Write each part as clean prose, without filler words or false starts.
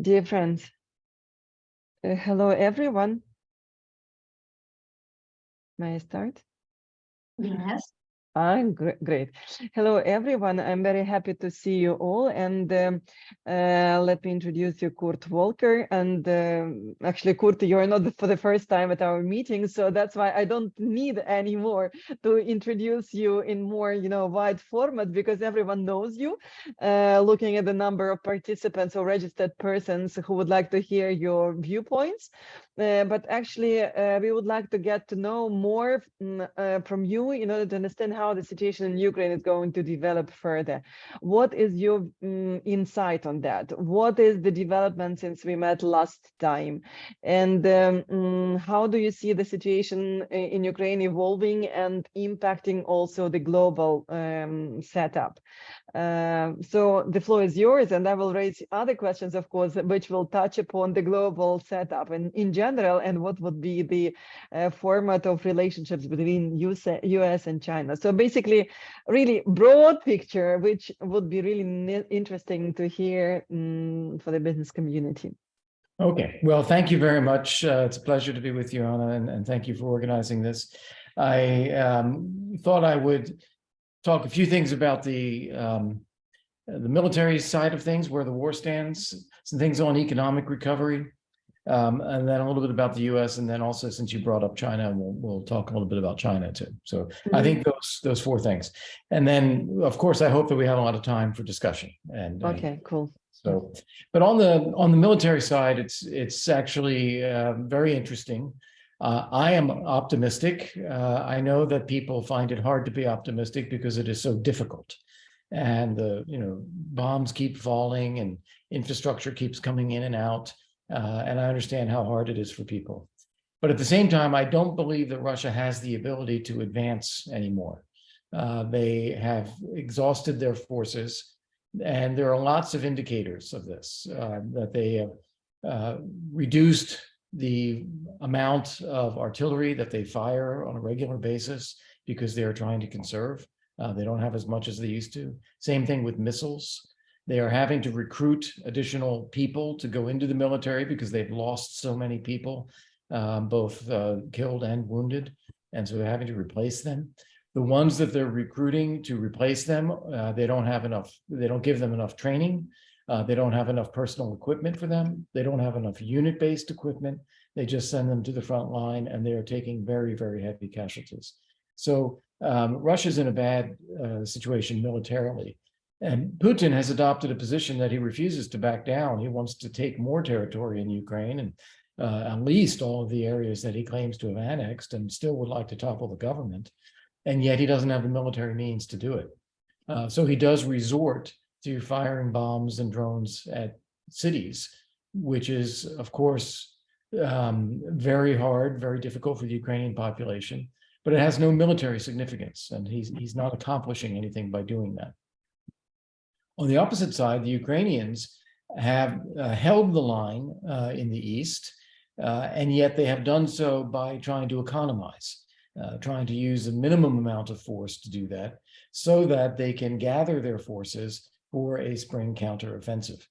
Dear friends, hello everyone. May I start? Yes. Great. Hello everyone. I'm very happy to see you all. And let me introduce you, Kurt Volker. And actually, Kurt, you're not for the first time at our meeting, so that's why I don't need anymore to introduce you in more, wide format, because everyone knows you. Looking at the number of participants or registered persons who would like to hear your viewpoints. But actually, we would like to get to know more from you in order to understand how the situation in Ukraine is going to develop further. What is your insight on that? What is the development since we met last time? And how do you see the situation in Ukraine evolving and impacting also the global setup? So the floor is yours, and I will raise other questions, of course, which will touch upon the global setup and in general, and what would be the format of relationships between US and China. So basically, really broad picture, which would be really interesting to hear for the business community. Okay, well, thank you very much. It's a pleasure to be with you, Anna, and thank you for organizing this. I thought I would talk a few things about the military side of things, where the war stands, some things on economic recovery, and then a little bit about the U.S. And then also, since you brought up China, we'll talk a little bit about China too. So I think those four things. And then, of course, I hope that we have a lot of time for discussion. And okay, cool. So, but on the military side, it's actually very interesting. I am optimistic. I know that people find it hard to be optimistic because it is so difficult, and bombs keep falling and infrastructure keeps coming in and out. And I understand how hard it is for people. But at the same time, I don't believe that Russia has the ability to advance anymore. They have exhausted their forces, and there are lots of indicators of this, that they have reduced the amount of artillery that they fire on a regular basis because they are trying to conserve. They don't have as much as they used to. Same thing with missiles. They are having to recruit additional people to go into the military because they've lost so many people, both killed and wounded. And so they're having to replace them. The ones that they're recruiting to replace them, they don't have enough, they don't give them enough training. They don't have enough personal equipment for them. They don't have enough unit-based equipment. They just send them to the front line, and they are taking very, very heavy casualties. So Russia's in a bad situation militarily. And Putin has adopted a position that he refuses to back down. He wants to take more territory in Ukraine, and at least all of the areas that he claims to have annexed, and still would like to topple the government. And yet he doesn't have the military means to do it. So he does resort to firing bombs and drones at cities, which is, of course, very hard, very difficult for the Ukrainian population, but it has no military significance, and he's not accomplishing anything by doing that. On the opposite side, the Ukrainians have held the line in the east, and yet they have done so by trying to economize, trying to use a minimum amount of force to do that, so that they can gather their forces for a spring counteroffensive.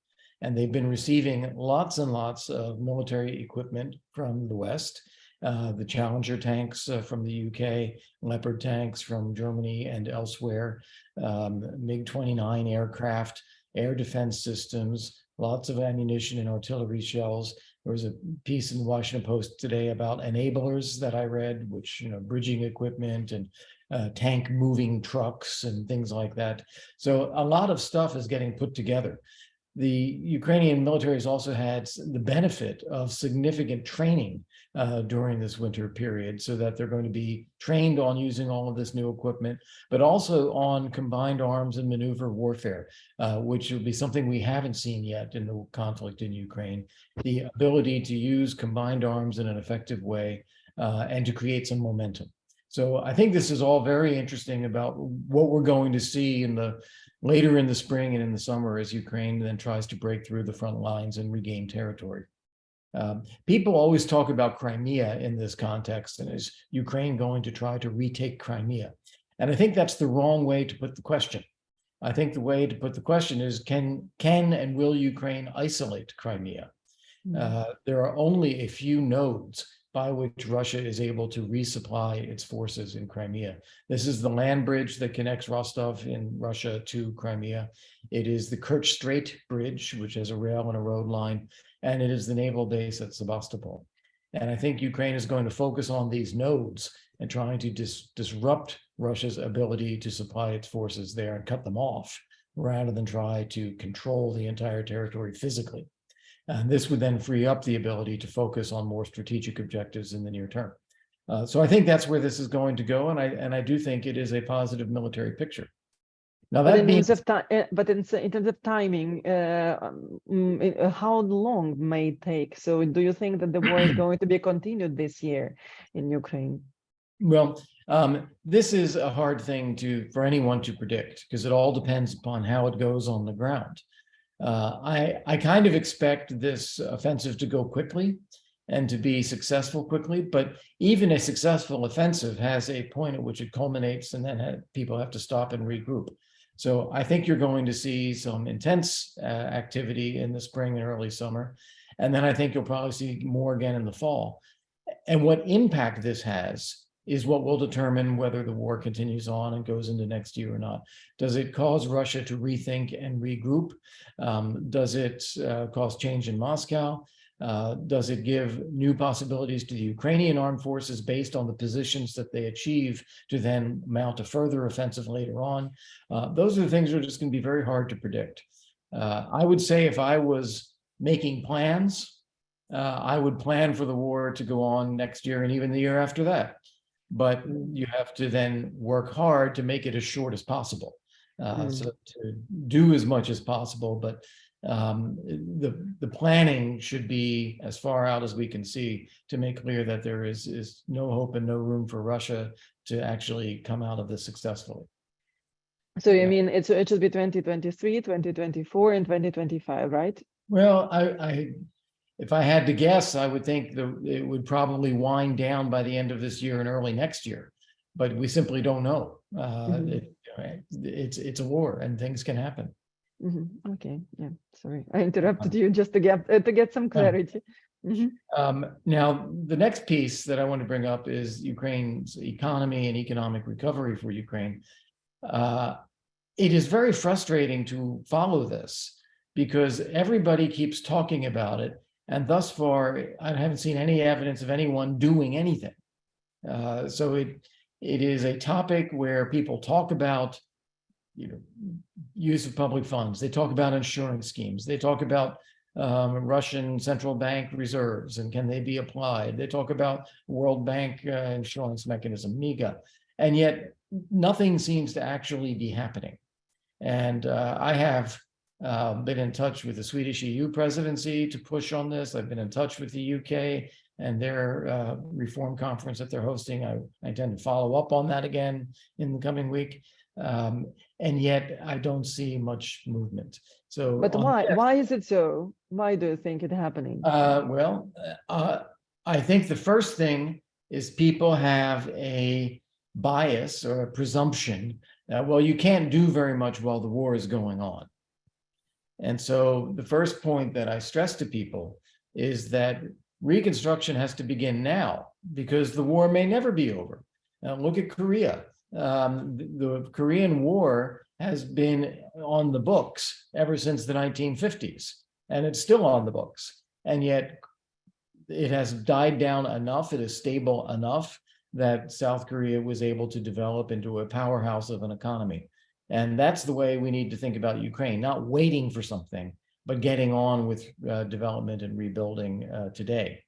And they've been receiving lots and lots of military equipment from the West, the Challenger tanks from the UK, Leopard tanks from Germany and elsewhere, MiG-29 aircraft, air defense systems, lots of ammunition and artillery shells. There was a piece in the Washington Post today about enablers that I read, which, bridging equipment and tank moving trucks and things like that. So a lot of stuff is getting put together. The Ukrainian military has also had the benefit of significant training during this winter period, so that they're going to be trained on using all of this new equipment, but also on combined arms and maneuver warfare, which will be something we haven't seen yet in the conflict in Ukraine. The ability to use combined arms in an effective way and to create some momentum. So I think this is all very interesting about what we're going to see later in the spring and in the summer as Ukraine then tries to break through the front lines and regain territory. People always talk about Crimea in this context, and is Ukraine going to try to retake Crimea? And I think that's the wrong way to put the question. I think the way to put the question is, can and will Ukraine isolate Crimea? There are only a few nodes by which Russia is able to resupply its forces in Crimea. This is the land bridge that connects Rostov in Russia to Crimea. It is the Kerch Strait Bridge, which has a rail and a road line, and it is the naval base at Sebastopol. And I think Ukraine is going to focus on these nodes and trying to disrupt Russia's ability to supply its forces there and cut them off, rather than try to control the entire territory physically. And this would then free up the ability to focus on more strategic objectives in the near term. So I think that's where this is going to go, and I do think it is a positive military picture. Now that means, but in terms of timing, how long may it take? So do you think that the war is going to be continued this year in Ukraine? well, this is a hard thing for anyone to predict, because it all depends upon how it goes on the ground. I kind of expect this offensive to go quickly and to be successful quickly, but even a successful offensive has a point at which it culminates, and then people have to stop and regroup. So I think you're going to see some intense activity in the spring and early summer, and then I think you'll probably see more again in the fall. And what impact this has is what will determine whether the war continues on and goes into next year or not. Does it cause Russia to rethink and regroup? Does it cause change in Moscow? Does it give new possibilities to the Ukrainian armed forces based on the positions that they achieve to then mount a further offensive later on? Those are the things that are just going to be very hard to predict. I would say if I was making plans, I would plan for the war to go on next year and even the year after that. But you have to then work hard to make it as short as possible, so to do as much as possible. But the planning should be as far out as we can see to make clear that there is no hope and no room for Russia to actually come out of this successfully. So you mean it should be 2023, 2024, and 2025, right? Well, if I had to guess, I would think it would probably wind down by the end of this year and early next year, but we simply don't know. It's a war, and things can happen. Okay, yeah. Sorry, I interrupted you just to get some clarity. Now, the next piece that I want to bring up is Ukraine's economy and economic recovery for Ukraine. It is very frustrating to follow this because everybody keeps talking about it. And thus far, I haven't seen any evidence of anyone doing anything. So it is a topic where people talk about, use of public funds. They talk about insurance schemes. They talk about Russian central bank reserves and can they be applied. They talk about World Bank insurance mechanism, MIGA, and yet nothing seems to actually be happening. And I have been in touch with the Swedish EU presidency to push on this. I've been in touch with the UK and their reform conference that they're hosting. I intend to follow up on that again in the coming week. And yet I don't see much movement. So, but why is it so? Why do you think it's happening? I think the first thing is people have a bias or a presumption that, well, you can't do very much while the war is going on. And so the first point that I stress to people is that reconstruction has to begin now because the war may never be over. Now, look at Korea. The Korean War has been on the books ever since the 1950s, and it's still on the books. And yet it has died down enough, it is stable enough that South Korea was able to develop into a powerhouse of an economy. And that's the way we need to think about Ukraine, not waiting for something, but getting on with development and rebuilding today.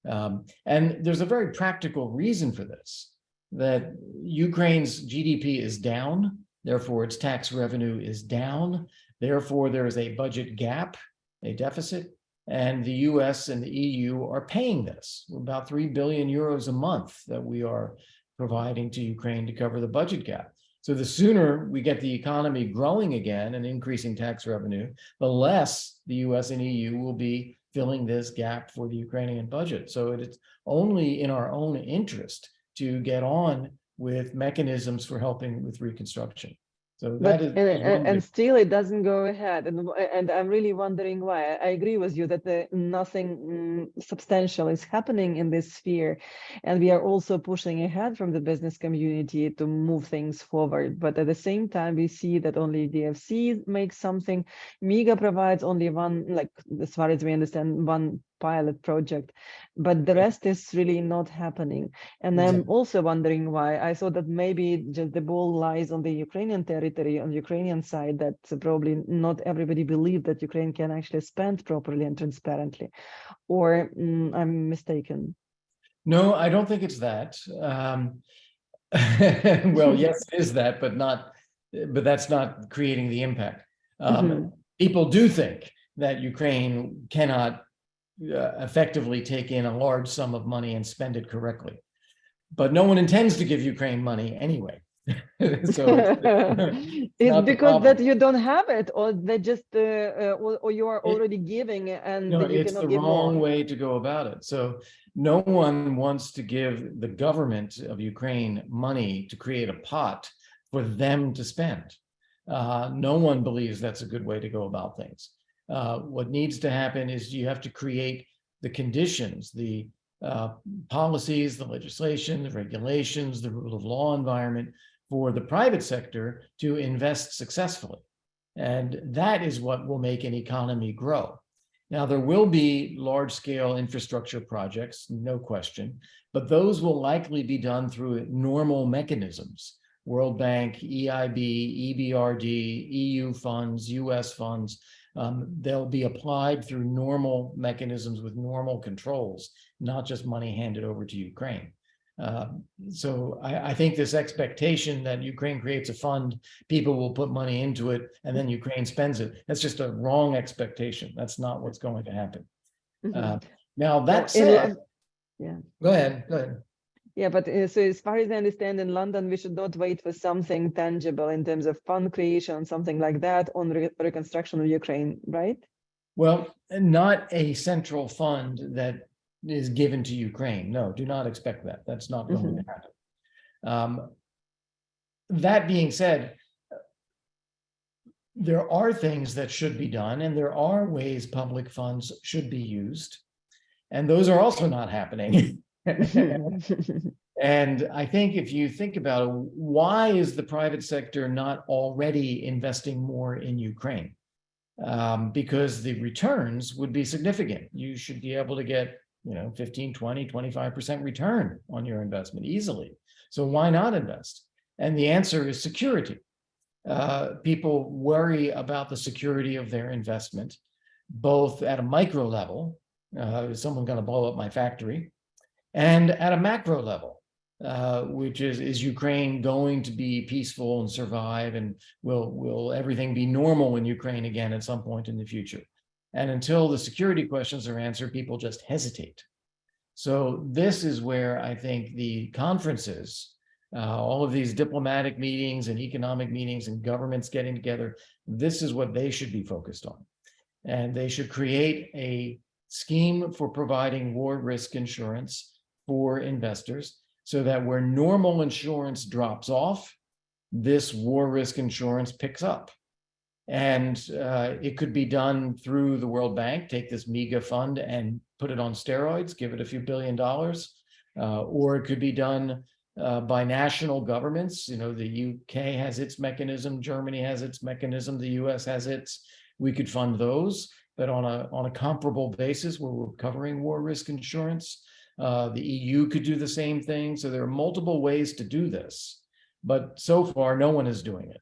And there's a very practical reason for this, that Ukraine's GDP is down, therefore its tax revenue is down, therefore there is a budget gap, a deficit, and the US and the EU are paying this, about 3 billion euros a month that we are providing to Ukraine to cover the budget gap. So the sooner we get the economy growing again and increasing tax revenue, the less the US and EU will be filling this gap for the Ukrainian budget. So it's only in our own interest to get on with mechanisms for helping with reconstruction. So But that is and still it doesn't go ahead, and I'm really wondering why. I agree with you that nothing substantial is happening in this sphere, and we are also pushing ahead from the business community to move things forward. But at the same time, we see that only DFC makes something. MIGA provides only one, like as far as we understand, one pilot project, but the rest is really not happening. And I'm also wondering why. I thought that maybe just the ball lies on the Ukrainian territory, on the Ukrainian side, that probably not everybody believed that Ukraine can actually spend properly and transparently, or I'm mistaken. No, I don't think it's that. Well, yes, it is that, but that's not creating the impact. People do think that Ukraine cannot effectively take in a large sum of money and spend it correctly, but no one intends to give Ukraine money anyway. So it's because that you don't have it, or they just or you are already giving and no, you it's cannot the give wrong more. way to go about it. So no one wants to give the government of Ukraine money to create a pot for them to spend. No one believes that's a good way to go about things. What needs to happen is you have to create the conditions, the policies, the legislation, the regulations, the rule of law environment for the private sector to invest successfully. And that is what will make an economy grow. Now, there will be large-scale infrastructure projects, no question, but those will likely be done through normal mechanisms. World Bank, EIB, EBRD, EU funds, US funds. They'll be applied through normal mechanisms with normal controls, not just money handed over to Ukraine. So I think this expectation that Ukraine creates a fund, people will put money into it, and then Ukraine spends it. That's just a wrong expectation. That's not what's going to happen. Now, that said, go ahead. Yeah, but so as far as I understand, in London, we should not wait for something tangible in terms of fund creation, something like that on reconstruction of Ukraine, right? Well, not a central fund that is given to Ukraine. No, do not expect that. That's not going to happen. That being said, there are things that should be done, and there are ways public funds should be used, and those are also not happening. And I think if you think about it, why is the private sector not already investing more in Ukraine? Because the returns would be significant. You should be able to get 15, 20, 25% return on your investment easily. So why not invest? And the answer is security. People worry about the security of their investment, both at a micro level, is someone going to blow up my factory, and at a macro level, which is Ukraine going to be peaceful and survive, and will everything be normal in Ukraine again at some point in the future? And until the security questions are answered, people just hesitate. So this is where I think the conferences, all of these diplomatic meetings and economic meetings and governments getting together, this is what they should be focused on. And they should create a scheme for providing war risk insurance for investors, so that where normal insurance drops off, this war risk insurance picks up. And it could be done through the World Bank, take this MEGA fund and put it on steroids, give it a few $1 billion, or it could be done by national governments. The UK has its mechanism, Germany has its mechanism, the US has its. We could fund those, but on a comparable basis where we're covering war risk insurance. The EU could do the same thing. So there are multiple ways to do this, but so far no one is doing it.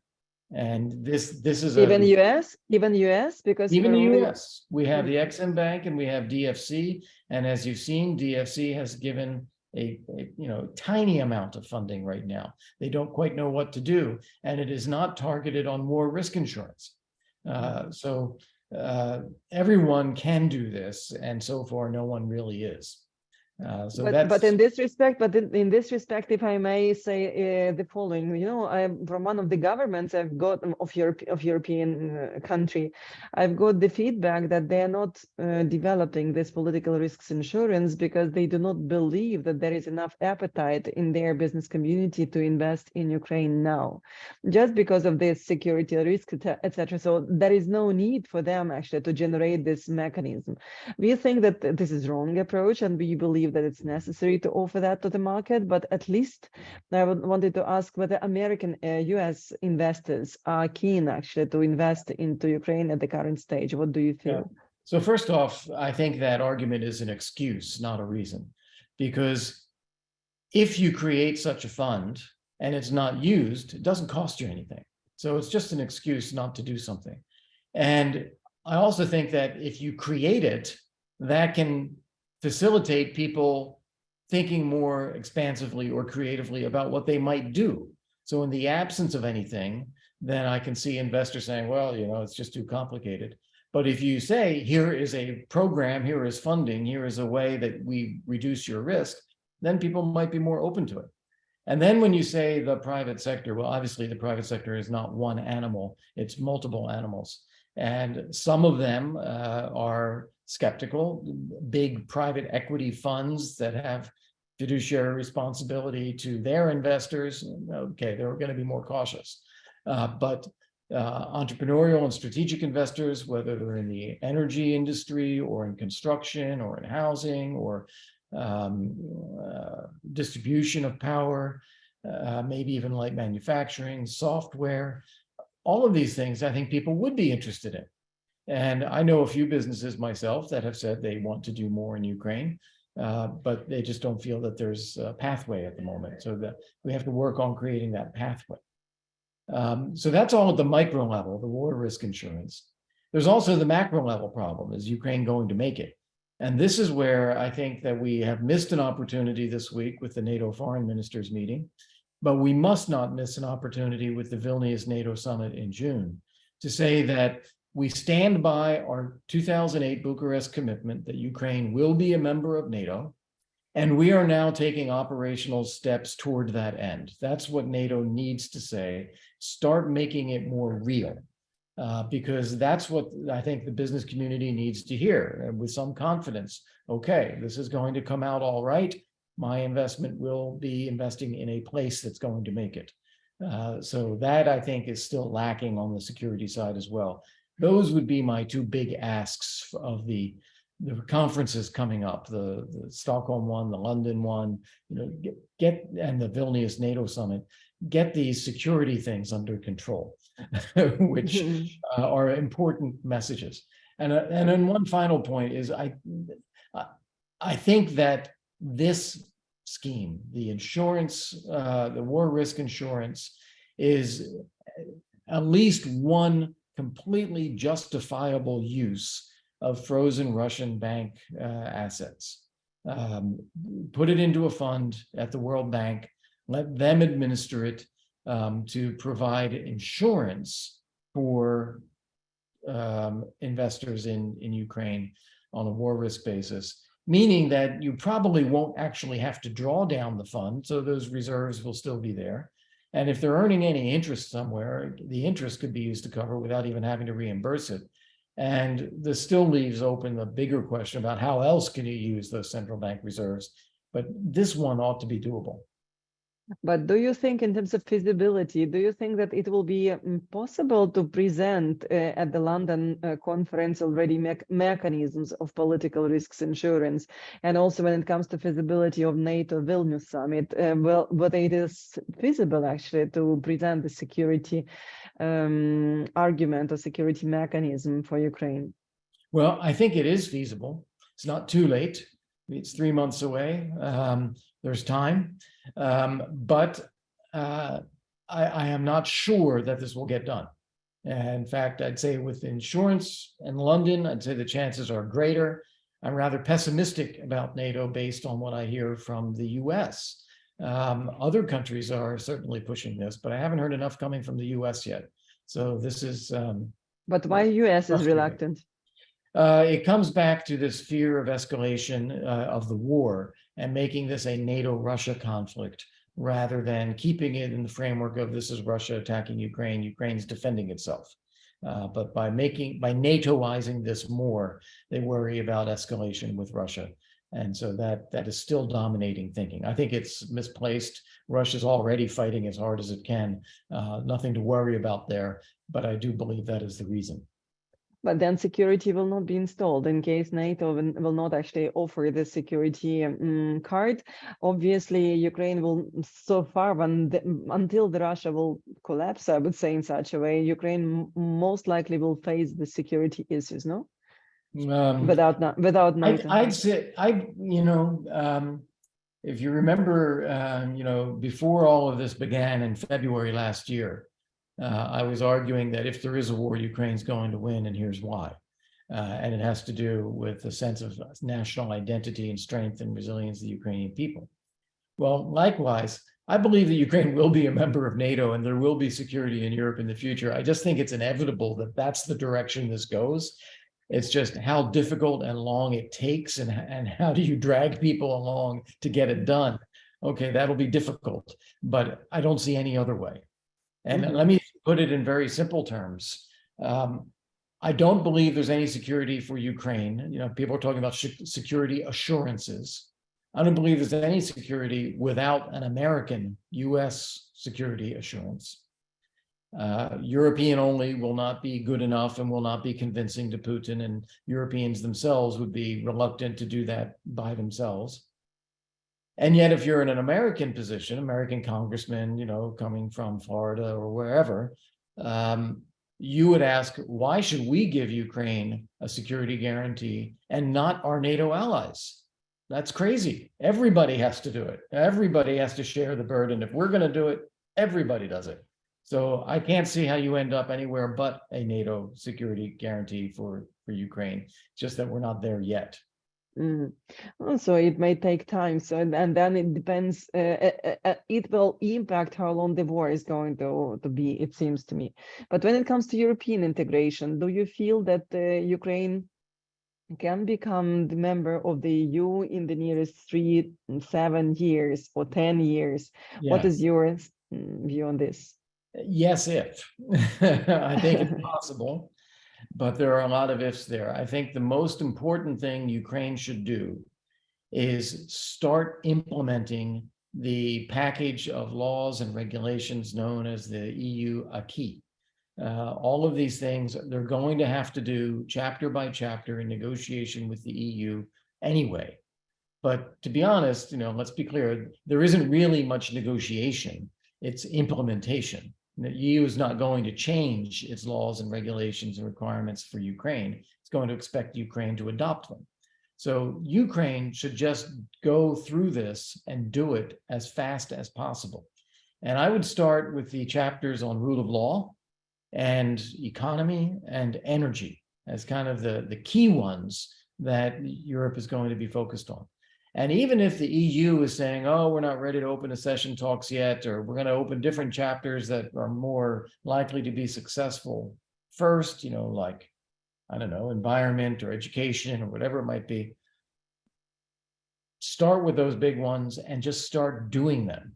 And this is even US because even the US, we have the Exim Bank and we have DFC, and as you've seen, DFC has given a tiny amount of funding right now. They don't quite know what to do, and it is not targeted on war risk insurance. Everyone can do this, and so far no one really is. So but, that's but in this respect, in this respect, if I may say the following, you know, I'm from one of the governments I've got of European country, I've got the feedback that they are not developing this political risks insurance because they do not believe that there is enough appetite in their business community to invest in Ukraine now, just because of this security risk, etc. So there is no need for them actually to generate this mechanism. We think that this is wrong approach, and we believe that it's necessary to offer that to the market. But at least I wanted to ask whether American, US investors are keen actually to invest into Ukraine at the current stage. What do you feel? Yeah. So first off, I think that argument is an excuse, not a reason, because if you create such a fund and it's not used, it doesn't cost you anything. So it's just an excuse not to do something. And I also think that if you create it, that can facilitate people thinking more expansively or creatively about what they might do. So in the absence of anything, then I can see investors saying, well, you know, it's just too complicated. But if you say, here is a program, here is funding, here is a way that we reduce your risk, then people might be more open to it. And then when you say the private sector, well, obviously the private sector is not one animal, it's multiple animals. And some of them are skeptical, big private equity funds that have fiduciary responsibility to their investors. Okay, they're going to be more cautious. But entrepreneurial and strategic investors, whether they're in the energy industry or in construction or in housing or distribution of power, maybe even light manufacturing, software, all of these things, I think people would be interested in. And I know a few businesses myself that have said they want to do more in Ukraine, but they just don't feel that there's a pathway at the moment. So that we have to work on creating that pathway. So that's all at the micro level, the war risk insurance. There's also the macro level problem. Is Ukraine going to make it? And this is where I think that we have missed an opportunity this week with the NATO foreign ministers meeting, but we must not miss an opportunity with the Vilnius NATO summit in June to say that we stand by our 2008 Bucharest commitment that Ukraine will be a member of NATO, and we are now taking operational steps toward that end. That's what NATO needs to say. Start making it more real, because that's what I think the business community needs to hear, and with some confidence. Okay, this is going to come out all right. My investment will be investing in a place that's going to make it. So that I think is still lacking on the security side as well. Those would be my two big asks of the conferences coming up, the Stockholm one, the London one, you know, get and the Vilnius NATO summit, get these security things under control, which are important messages. And then one final point is I think that this scheme, the insurance, the war risk insurance, is at least one completely justifiable use of frozen Russian bank assets. Put it into a fund at the World Bank, let them administer it to provide insurance for investors in Ukraine on a war risk basis, meaning that you probably won't actually have to draw down the fund, so those reserves will still be there. And if they're earning any interest somewhere, the interest could be used to cover without even having to reimburse it. And this still leaves open the bigger question about how else can you use those central bank reserves. But this one ought to be doable. But do you think, in terms of feasibility, do you think that it will be possible to present at the London conference already mechanisms of political risks insurance? And also when it comes to feasibility of NATO Vilnius summit, well, whether it is feasible actually to present the security argument or security mechanism for Ukraine? Well, I think it is feasible. It's not too late. It's 3 months away. There's time, but I am not sure that this will get done. In fact, I'd say with insurance in London, I'd say the chances are greater. I'm rather pessimistic about NATO based on what I hear from the US. Other countries are certainly pushing this, but I haven't heard enough coming from the US yet. So this is... but why US is reluctant? It comes back to this fear of escalation of the war and making this a NATO-Russia conflict rather than keeping it in the framework of this is Russia attacking Ukraine, Ukraine's defending itself. But by NATOizing this more, they worry about escalation with Russia. And so that is still dominating thinking. I think it's misplaced. Russia's already fighting as hard as it can. Nothing to worry about there, but I do believe that is the reason. But then security will not be installed in case NATO will not actually offer the security card. Obviously, Ukraine will, so far, until the Russia will collapse, I would say in such a way, Ukraine most likely will face the security issues, no? Without NATO. I'd say, if you remember, before all of this began in February last year, I was arguing that if there is a war, Ukraine's going to win, and here's why. And it has to do with the sense of national identity and strength and resilience of the Ukrainian people. Well, likewise, I believe that Ukraine will be a member of NATO and there will be security in Europe in the future. I just think it's inevitable that that's the direction this goes. It's just how difficult and long it takes, and how do you drag people along to get it done? Okay, that'll be difficult, but I don't see any other way. And let me put it in very simple terms. I don't believe there's any security for Ukraine. People are talking about security assurances. I don't believe there's any security without an American US security assurance. European only will not be good enough and will not be convincing to Putin, and Europeans themselves would be reluctant to do that by themselves. And yet, if you're in an American position, American congressman, coming from Florida or wherever, you would ask, why should we give Ukraine a security guarantee and not our NATO allies? That's crazy. Everybody has to do it. Everybody has to share the burden. If we're going to do it, everybody does it. So I can't see how you end up anywhere but a NATO security guarantee for Ukraine, just that we're not there yet. So it may take time. So and then it depends. It will impact how long the war is going to be, it seems to me. But when it comes to European integration, do you feel that Ukraine can become the member of the EU in the nearest 3, 7 years or 10 years? Yeah. What is your view on this? Yes, if. I think it's possible. But there are a lot of ifs there. I think the most important thing Ukraine should do is start implementing the package of laws and regulations known as the EU acquis. All of these things they're going to have to do chapter by chapter in negotiation with the EU anyway. But to be honest, let's be clear, there isn't really much negotiation. It's implementation. The EU is not going to change its laws and regulations and requirements for Ukraine. It's going to expect Ukraine to adopt them. So Ukraine should just go through this and do it as fast as possible. And I would start with the chapters on rule of law and economy and energy as kind of the key ones that Europe is going to be focused on. And even if the EU is saying, oh, we're not ready to open accession talks yet, or we're going to open different chapters that are more likely to be successful first, like, I don't know, environment or education or whatever it might be, start with those big ones and just start doing them.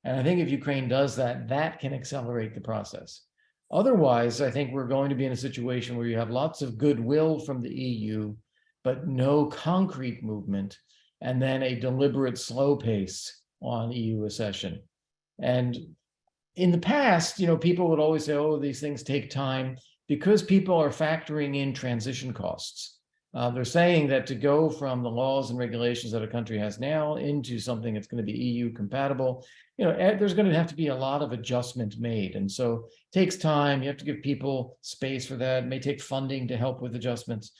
And I think if Ukraine does that, that can accelerate the process. Otherwise, I think we're going to be in a situation where you have lots of goodwill from the EU, but no concrete movement, and then a deliberate slow pace on EU accession. And in the past, people would always say, oh, these things take time, because people are factoring in transition costs. They're saying that to go from the laws and regulations that a country has now into something that's going to be EU compatible, there's going to have to be a lot of adjustment made. And so it takes time. You have to give people space for that. It may take funding to help with adjustments.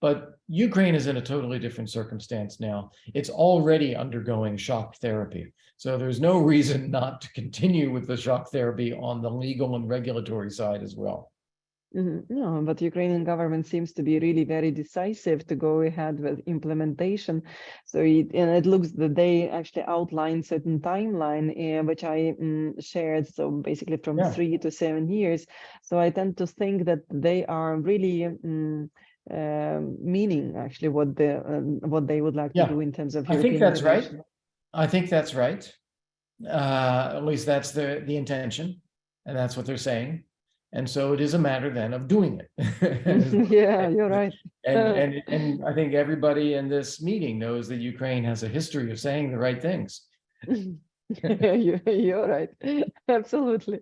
But Ukraine is in a totally different circumstance now. It's already undergoing shock therapy. So there's no reason not to continue with the shock therapy on the legal and regulatory side as well. No, but Ukrainian government seems to be really very decisive to go ahead with implementation. So it looks that they actually outlined certain timeline, which I shared. So basically from 3 to 7 years. So I tend to think that they are really meaning actually what they would like to do in terms of I think European that's right. integration. I think that's right. At least that's the intention, and that's what they're saying. And so it is a matter then of doing it. Yeah, you're right. And I think everybody in this meeting knows that Ukraine has a history of saying the right things. You're right, absolutely.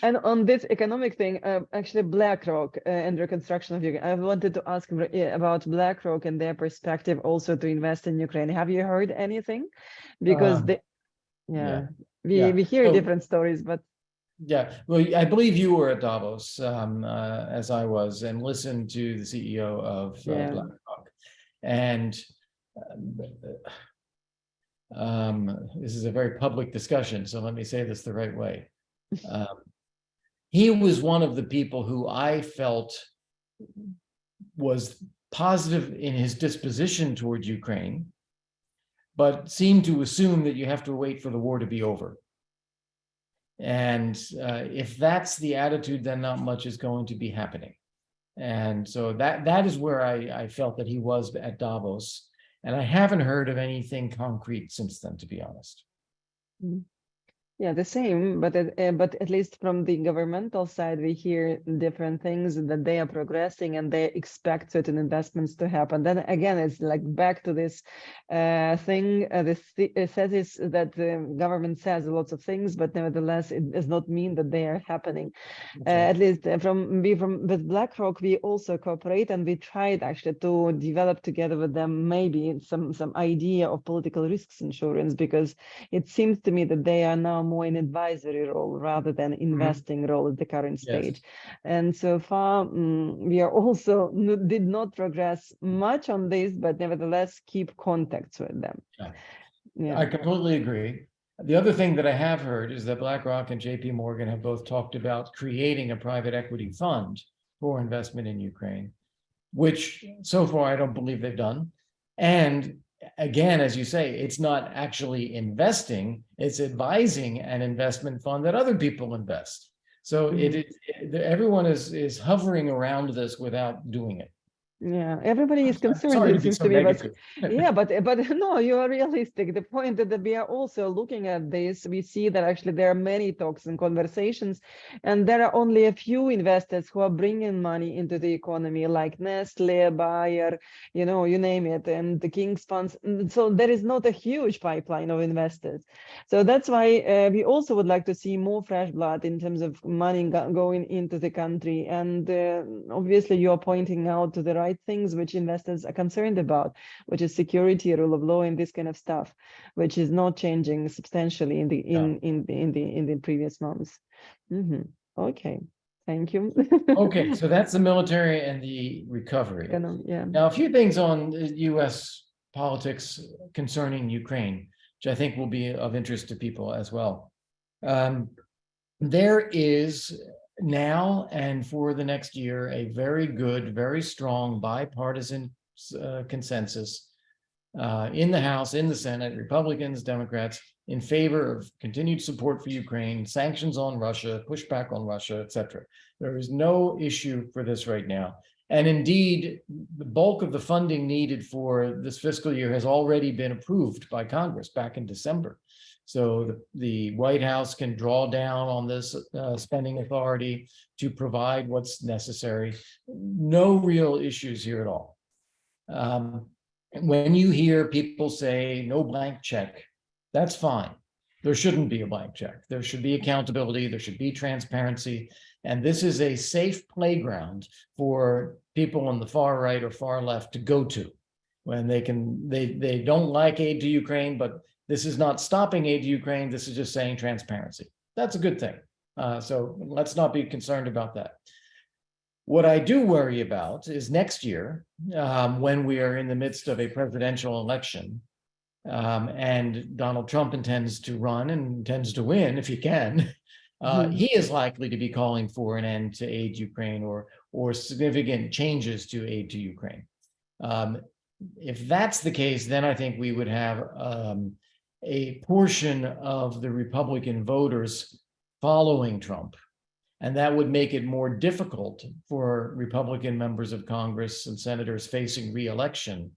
And on this economic thing, actually BlackRock and reconstruction of Ukraine, I wanted to ask about BlackRock and their perspective also to invest in Ukraine. Have you heard anything? Because we hear different stories, but yeah, well, I believe you were at Davos, as I was, and listened to the CEO of BlackRock. And this is a very public discussion, so let me say this the right way. He was one of the people who I felt was positive in his disposition toward Ukraine, but seemed to assume that you have to wait for the war to be over. And if that's the attitude, then not much is going to be happening. And so that is where I felt that he was at Davos. And I haven't heard of anything concrete since then, to be honest. Yeah, the same, but at least from the governmental side, we hear different things that they are progressing and they expect certain investments to happen. Then again, it's like back to this thing. This thesis that the government says lots of things, but nevertheless, it does not mean that they are happening. At least with BlackRock, we also cooperate, and we tried actually to develop together with them maybe some idea of political risks insurance, because it seems to me that they are now more in advisory role rather than investing role at the current stage. And so far, we are also did not progress much on this, but nevertheless keep contacts with them. I completely agree. The other thing that I have heard is that BlackRock and JP Morgan have both talked about creating a private equity fund for investment in Ukraine, which so far I don't believe they've done. And again, as you say, it's not actually investing, it's advising an investment fund that other people invest. So everyone is hovering around this without doing it. Yeah, everybody is concerned. Sorry it to be seems so to me, negative. but yeah, but no, you are realistic. The point is that we are also looking at this. We see that actually there are many talks and conversations, and there are only a few investors who are bringing money into the economy, like Nestle, Bayer, you name it, and the King's funds. So there is not a huge pipeline of investors. So that's why we also would like to see more fresh blood in terms of money going into the country. And obviously, you are pointing out to the right things which investors are concerned about, which is security, rule of law, and this kind of stuff, which is not changing substantially in the previous months. Okay, thank you. Okay, so that's the military and the recovery. Now, a few things on U.S. politics concerning Ukraine, which I think will be of interest to people as well. There is now and for the next year a very good, very strong bipartisan consensus in the House, in the Senate, Republicans, Democrats, in favor of continued support for Ukraine, sanctions on Russia, pushback on Russia, etc. There is no issue for this right now. And indeed, the bulk of the funding needed for this fiscal year has already been approved by Congress back in December. So the White House can draw down on this spending authority to provide what's necessary. No real issues here at all. When you hear people say no blank check, that's fine. There shouldn't be a blank check. There should be accountability. There should be transparency. And this is a safe playground for people on the far right or far left to go to when they don't like aid to Ukraine, but this is not stopping aid to Ukraine. This is just saying transparency. That's a good thing. So let's not be concerned about that. What I do worry about is next year, when we are in the midst of a presidential election, and Donald Trump intends to run and intends to win if he can, he is likely to be calling for an end to aid to Ukraine or significant changes to aid to Ukraine. If that's the case, then I think we would have a portion of the Republican voters following Trump And that would make it more difficult for Republican members of Congress and senators facing re-election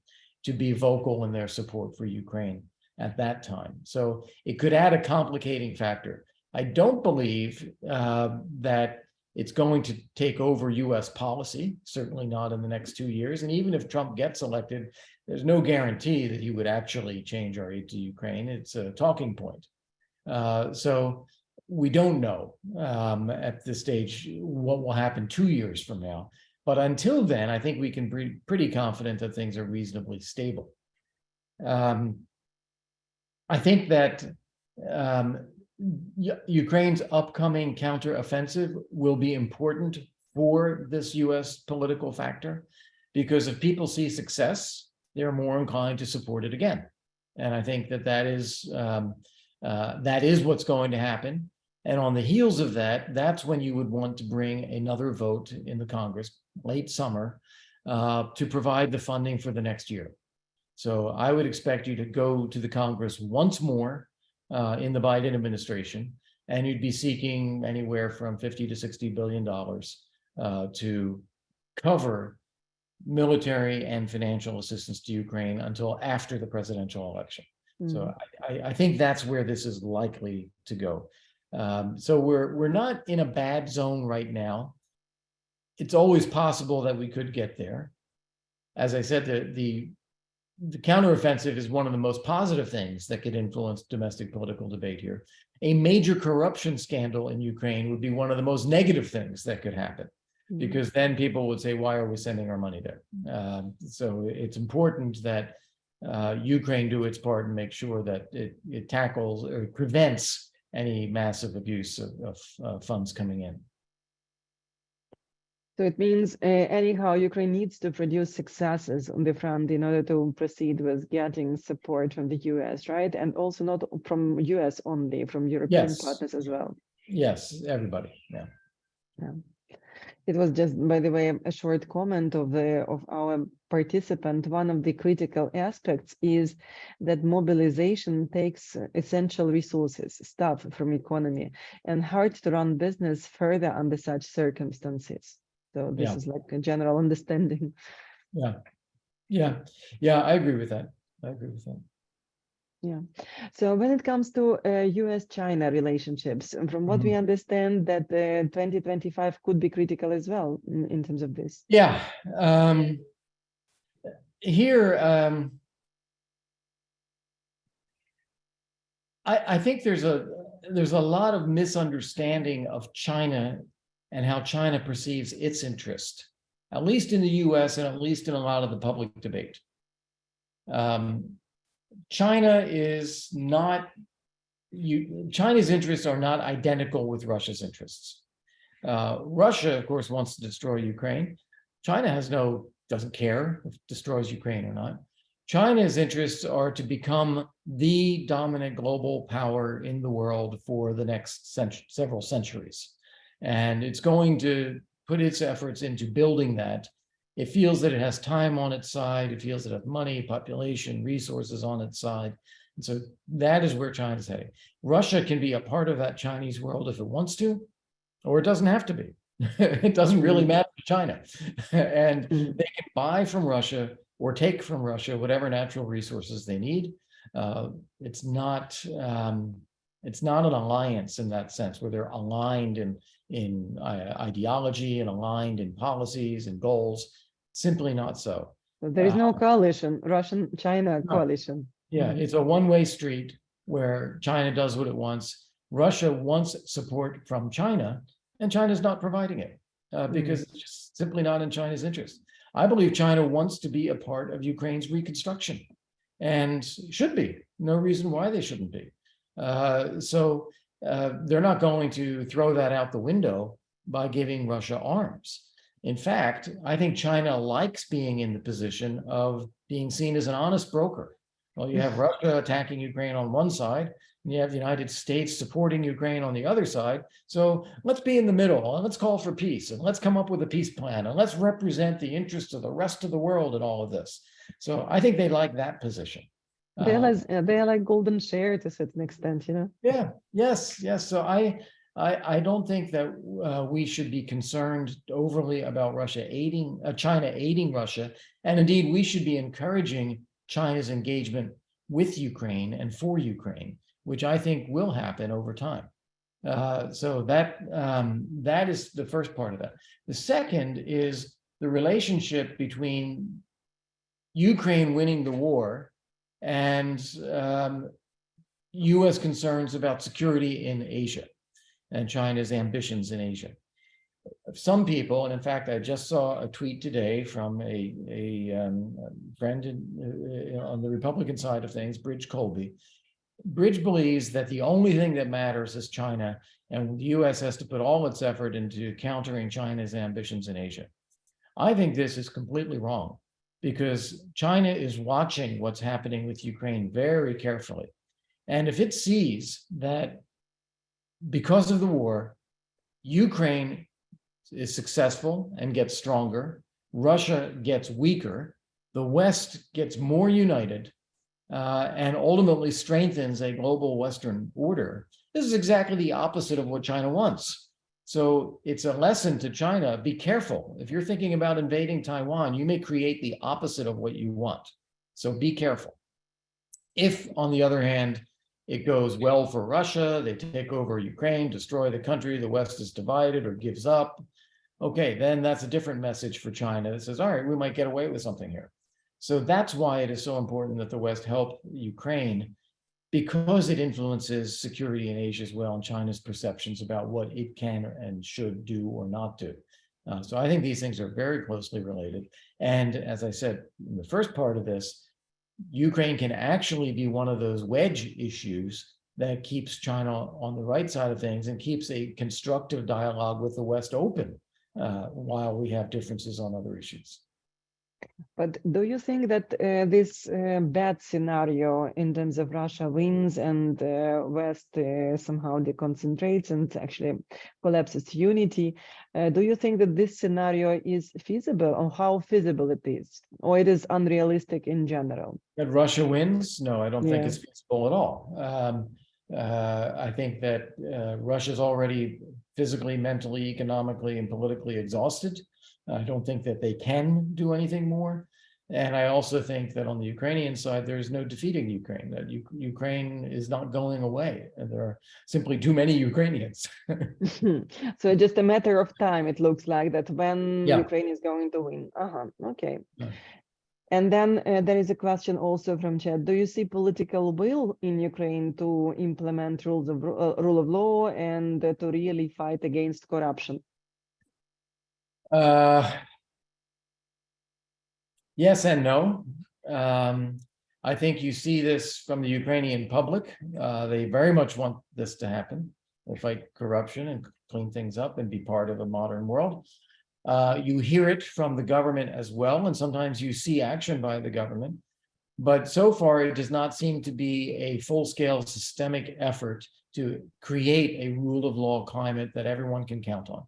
to be vocal in their support for Ukraine at that time. So it could add a complicating factor. I don't believe that it's going to take over US policy, certainly not in the next 2 years. And even if Trump gets elected, there's no guarantee that he would actually change our aid to Ukraine. It's a talking point. So we don't know at this stage what will happen 2 years from now. But until then, I think we can be pretty confident that things are reasonably stable. I think that Ukraine's upcoming counteroffensive will be important for this US political factor, because if people see success, they're more inclined to support it again. And I think that that is what's going to happen. And on the heels of that, that's when you would want to bring another vote in the Congress, late summer, to provide the funding for the next year. So I would expect you to go to the Congress once more in the Biden administration, and you'd be seeking anywhere from $50 to $60 billion to cover military and financial assistance to Ukraine until after the presidential election. So I think that's where this is likely to go. So we're not in a bad zone right now. It's always possible that we could get there. As I said, the counteroffensive is one of the most positive things that could influence domestic political debate here. A major corruption scandal in Ukraine would be one of the most negative things that could happen, because then people would say, why are we sending our money there? So it's important that Ukraine do its part and make sure that it tackles or prevents any massive abuse of funds coming in. So it means anyhow, Ukraine needs to produce successes on the front in order to proceed with getting support from the US, right? And also not from US only, from European partners as well. Yes, everybody, yeah. It was just, by the way, a short comment of our participant. One of the critical aspects is that mobilization takes essential resources, stuff from economy, and hard to run business further under such circumstances. So this is like a general understanding. Yeah, I agree with that. Yeah. So when it comes to US-China relationships, from what we understand, that 2025 could be critical as well in terms of this. Yeah. Here, I think there's a lot of misunderstanding of China and how China perceives its interest, at least in the US and at least in a lot of the public debate. China's interests are not identical with Russia's interests. Russia, of course, wants to destroy Ukraine. China doesn't care if it destroys Ukraine or not. China's interests are to become the dominant global power in the world for the next several centuries. And it's going to put its efforts into building that. It feels that it has time on its side. It feels it has money, population, resources on its side. And so that is where China's heading. Russia can be a part of that Chinese world if it wants to, or it doesn't have to be. It doesn't really matter to China. And they can buy from Russia or take from Russia whatever natural resources they need. It's not an alliance in that sense, where they're aligned in ideology and aligned in policies and goals. Simply not so. There is no coalition, Russian-China coalition. Yeah, it's a one-way street where China does what it wants. Russia wants support from China, and China's not providing it because it's just simply not in China's interest. I believe China wants to be a part of Ukraine's reconstruction and should be. No reason why they shouldn't be. So they're not going to throw that out the window by giving Russia arms. In fact, I think China likes being in the position of being seen as an honest broker. Well, you have Russia attacking Ukraine on one side, and you have the United States supporting Ukraine on the other side. So let's be in the middle, and let's call for peace, and let's come up with a peace plan, and let's represent the interests of the rest of the world in all of this. So I think they like that position. They're like golden share to a certain extent, you know? Yeah, yes. So I don't think that we should be concerned overly about China aiding Russia. And indeed, we should be encouraging China's engagement with Ukraine and for Ukraine, which I think will happen over time. So that is the first part of that. The second is the relationship between Ukraine winning the war and U.S. concerns about security in Asia and China's ambitions in Asia. Some people, and in fact, I just saw a tweet today from a friend on the Republican side of things, Bridge Colby. Bridge believes that the only thing that matters is China, and the U.S. has to put all its effort into countering China's ambitions in Asia. I think this is completely wrong, because China is watching what's happening with Ukraine very carefully. And if it sees that because of the war, Ukraine is successful and gets stronger, Russia gets weaker, the West gets more united, and ultimately strengthens a global Western order, this is exactly the opposite of what China wants. So it's a lesson to China, be careful. If you're thinking about invading Taiwan, you may create the opposite of what you want. So be careful. If, on the other hand, it goes well for Russia, they take over Ukraine, destroy the country, the West is divided or gives up, okay, then that's a different message for China that says, all right, we might get away with something here. So that's why it is so important that the West help Ukraine, because it influences security in Asia as well and China's perceptions about what it can and should do or not do. So I think these things are very closely related. And as I said in the first part of this, Ukraine can actually be one of those wedge issues that keeps China on the right side of things and keeps a constructive dialogue with the West open while we have differences on other issues. But do you think that this bad scenario in terms of Russia wins and West somehow deconcentrates and actually collapses unity, do you think that this scenario is feasible, or how feasible it is, or it is unrealistic in general? That Russia wins? No, I don't think it's feasible at all. I think that Russia's already physically, mentally, economically, and politically exhausted. I don't think that they can do anything more. And I also think that on the Ukrainian side, there is no defeating Ukraine, that Ukraine is not going away. And there are simply too many Ukrainians. So just a matter of time, it looks like, that when Ukraine is going to win. Okay. Yeah. And then there is a question also from chat. Do you see political will in Ukraine to implement rule of law and to really fight against corruption? Yes and no. I think you see this from the Ukrainian public. They very much want this to happen. They fight corruption and clean things up and be part of a modern world. You hear it from the government as well, and sometimes you see action by the government. But so far, it does not seem to be a full-scale systemic effort to create a rule of law climate that everyone can count on.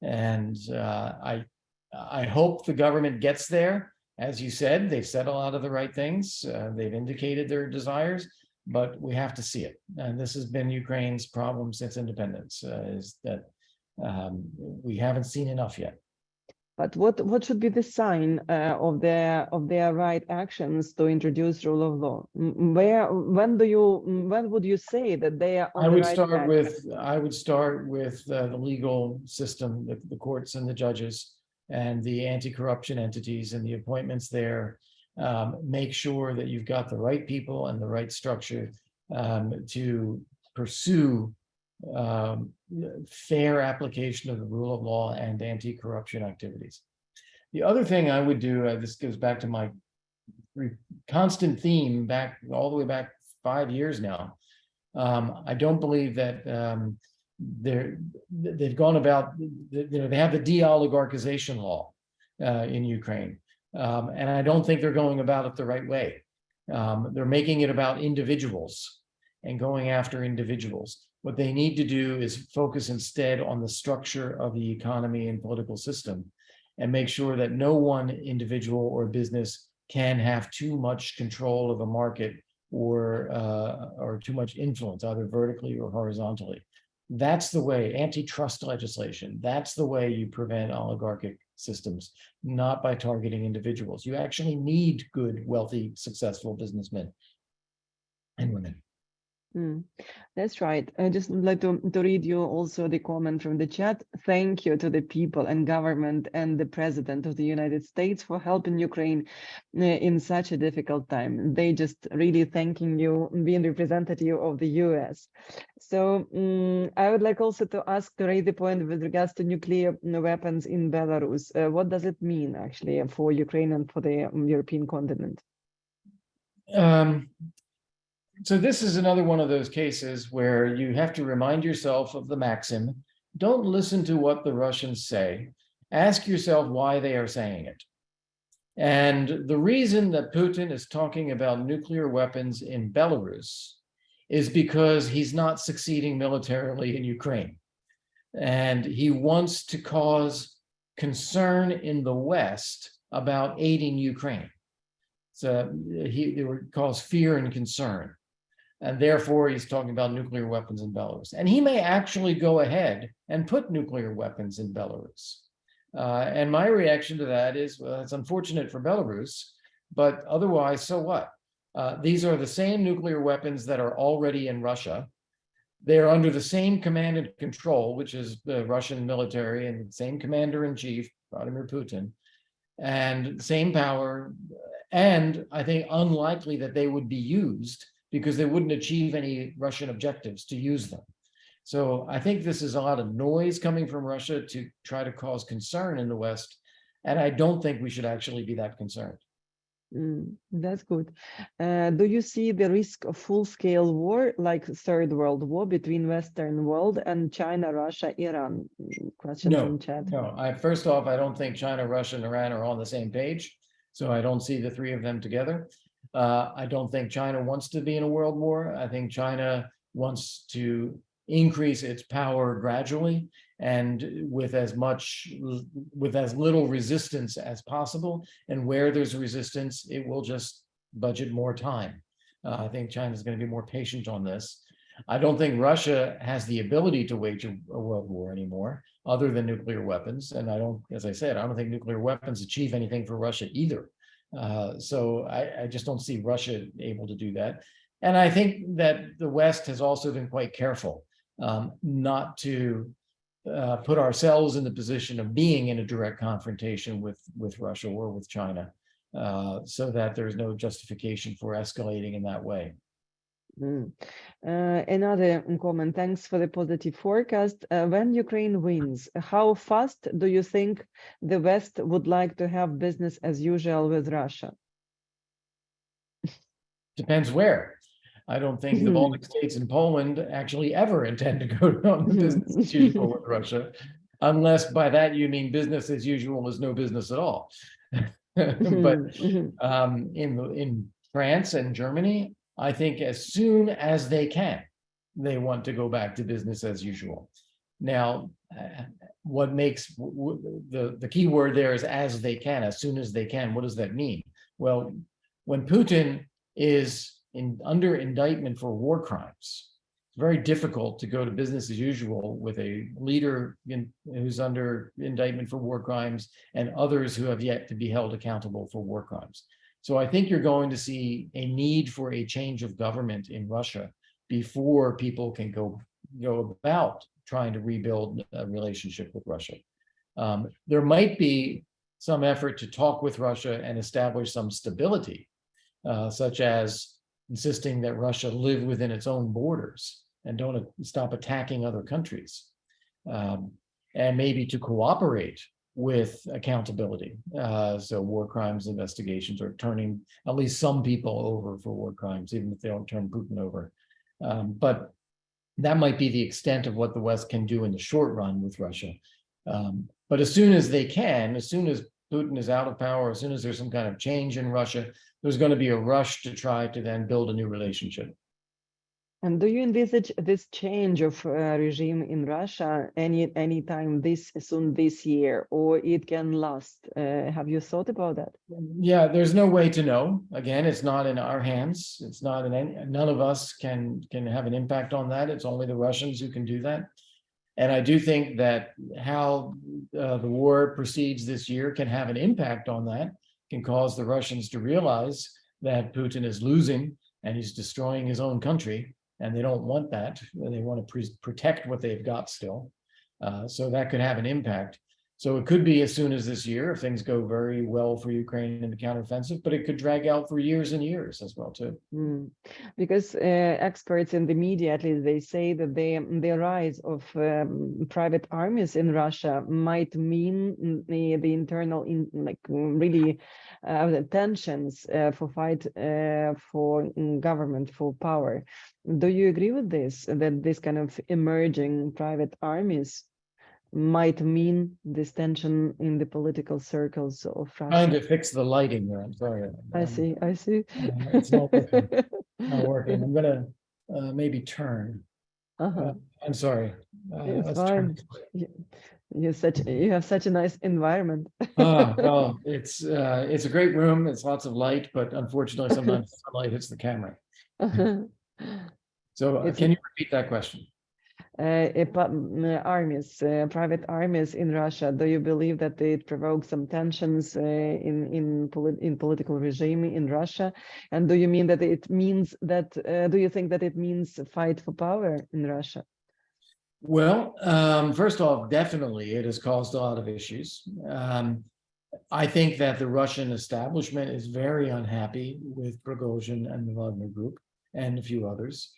And I hope the government gets there. As you said, they've said a lot of the right things. They've indicated their desires, but we have to see it. And this has been Ukraine's problem since independence, is that we haven't seen enough yet. But what should be the sign of their right actions to introduce rule of law? When would you say that they are on the right track? I would start with the legal system, the courts and the judges, and the anti-corruption entities and the appointments there. Make sure that you've got the right people and the right structure to pursue fair application of the rule of law and anti-corruption activities. The other thing I would do, this goes back to my constant theme all the way back 5 years now. I don't believe that they've gone about, they have the de-oligarchization law in Ukraine. And I don't think they're going about it the right way. They're making it about individuals and going after individuals. What they need to do is focus instead on the structure of the economy and political system and make sure that no one individual or business can have too much control of a market or too much influence, either vertically or horizontally. That's the way, antitrust legislation, that's the way you prevent oligarchic systems, not by targeting individuals. You actually need good, wealthy, successful businessmen and women. That's right. I just would like to read you also the comment from the chat. Thank you to the people and government and the president of the United States for helping Ukraine in such a difficult time. They just really thanking you being representative of the US. So I would like also to ask to raise the point with regards to nuclear weapons in Belarus. What does it mean actually for Ukraine and for the European continent? So this is another one of those cases where you have to remind yourself of the maxim, don't listen to what the Russians say, ask yourself why they are saying it. And the reason that Putin is talking about nuclear weapons in Belarus is because he's not succeeding militarily in Ukraine. And he wants to cause concern in the West about aiding Ukraine. So it would cause fear and concern. And therefore, he's talking about nuclear weapons in Belarus. And he may actually go ahead and put nuclear weapons in Belarus. And my reaction to that is, well, it's unfortunate for Belarus, but otherwise, so what? These are the same nuclear weapons that are already in Russia. They're under the same command and control, which is the Russian military and the same commander-in-chief, Vladimir Putin, and same power. And I think unlikely that they would be used because they wouldn't achieve any Russian objectives to use them. So I think this is a lot of noise coming from Russia to try to cause concern in the West. And I don't think we should actually be that concerned. That's good. Do you see the risk of full-scale war, like Third World War, between Western world and China, Russia, Iran? Question from chat. No. First off, I don't think China, Russia, and Iran are on the same page. So I don't see the three of them together. I don't think China wants to be in a world war. I think China wants to increase its power gradually and with as little resistance as possible. And where there's resistance, it will just budget more time. I think China is going to be more patient on this. I don't think Russia has the ability to wage a world war anymore, other than nuclear weapons. And as I said, I don't think nuclear weapons achieve anything for Russia either. So I just don't see Russia able to do that. And I think that the West has also been quite careful not to put ourselves in the position of being in a direct confrontation with Russia or with China, so that there's no justification for escalating in that way. Another comment, thanks for the positive forecast. When Ukraine wins, how fast do you think the West would like to have business as usual with Russia? Depends where. I don't think the Baltic states and Poland actually ever intend to go on business as usual with Russia, unless by that you mean business as usual is no business at all. But in France and Germany, I think as soon as they want to go back to business as usual. Now, what makes the key word there is as they can, as soon as they can. What does that mean? Well, when Putin is under indictment for war crimes, it's very difficult to go to business as usual with a leader who's under indictment for war crimes and others who have yet to be held accountable for war crimes. So I think you're going to see a need for a change of government in Russia before people can go about trying to rebuild a relationship with Russia. There might be some effort to talk with Russia and establish some stability, such as insisting that Russia live within its own borders and don't stop attacking other countries, and maybe to cooperate with accountability. So war crimes investigations are turning at least some people over for war crimes, even if they don't turn Putin over. But that might be the extent of what the West can do in the short run with Russia. But as soon as they can, as soon as Putin is out of power, as soon as there's some kind of change in Russia, there's going to be a rush to try to then build a new relationship. And do you envisage this change of regime in Russia any time soon this year, or it can last? Have you thought about that? Yeah, there's no way to know. Again, it's not in our hands. It's not in any, none of us can have an impact on that. It's only the Russians who can do that. And I do think that how the war proceeds this year can have an impact on that, can cause the Russians to realize that Putin is losing and he's destroying his own country. And they don't want that. They want to protect what they've got still. So that could have an impact. So it could be as soon as this year if things go very well for Ukraine in the counteroffensive, but it could drag out for years and years as well too. Because experts in the media, at least, they say that the rise of private armies in Russia might mean the internal, really tensions for fight for government, for power. Do you agree with this, that this kind of emerging private armies might mean this tension in the political circles of Russia? Trying to fix the lighting there. I'm sorry. I see. It's not working. Not working. I'm gonna maybe turn. I'm sorry. It's fine. You have such a nice environment. Well, it's a great room. It's lots of light, but unfortunately, sometimes sunlight hits the camera. So, can you repeat that question? Armies, private armies in Russia. Do you believe that it provokes some tensions in political regime in Russia? And do you mean that it means that? Do you think that it means a fight for power in Russia? Well, first off, definitely it has caused a lot of issues. I think that the Russian establishment is very unhappy with Prigozhin and the Wagner Group and a few others.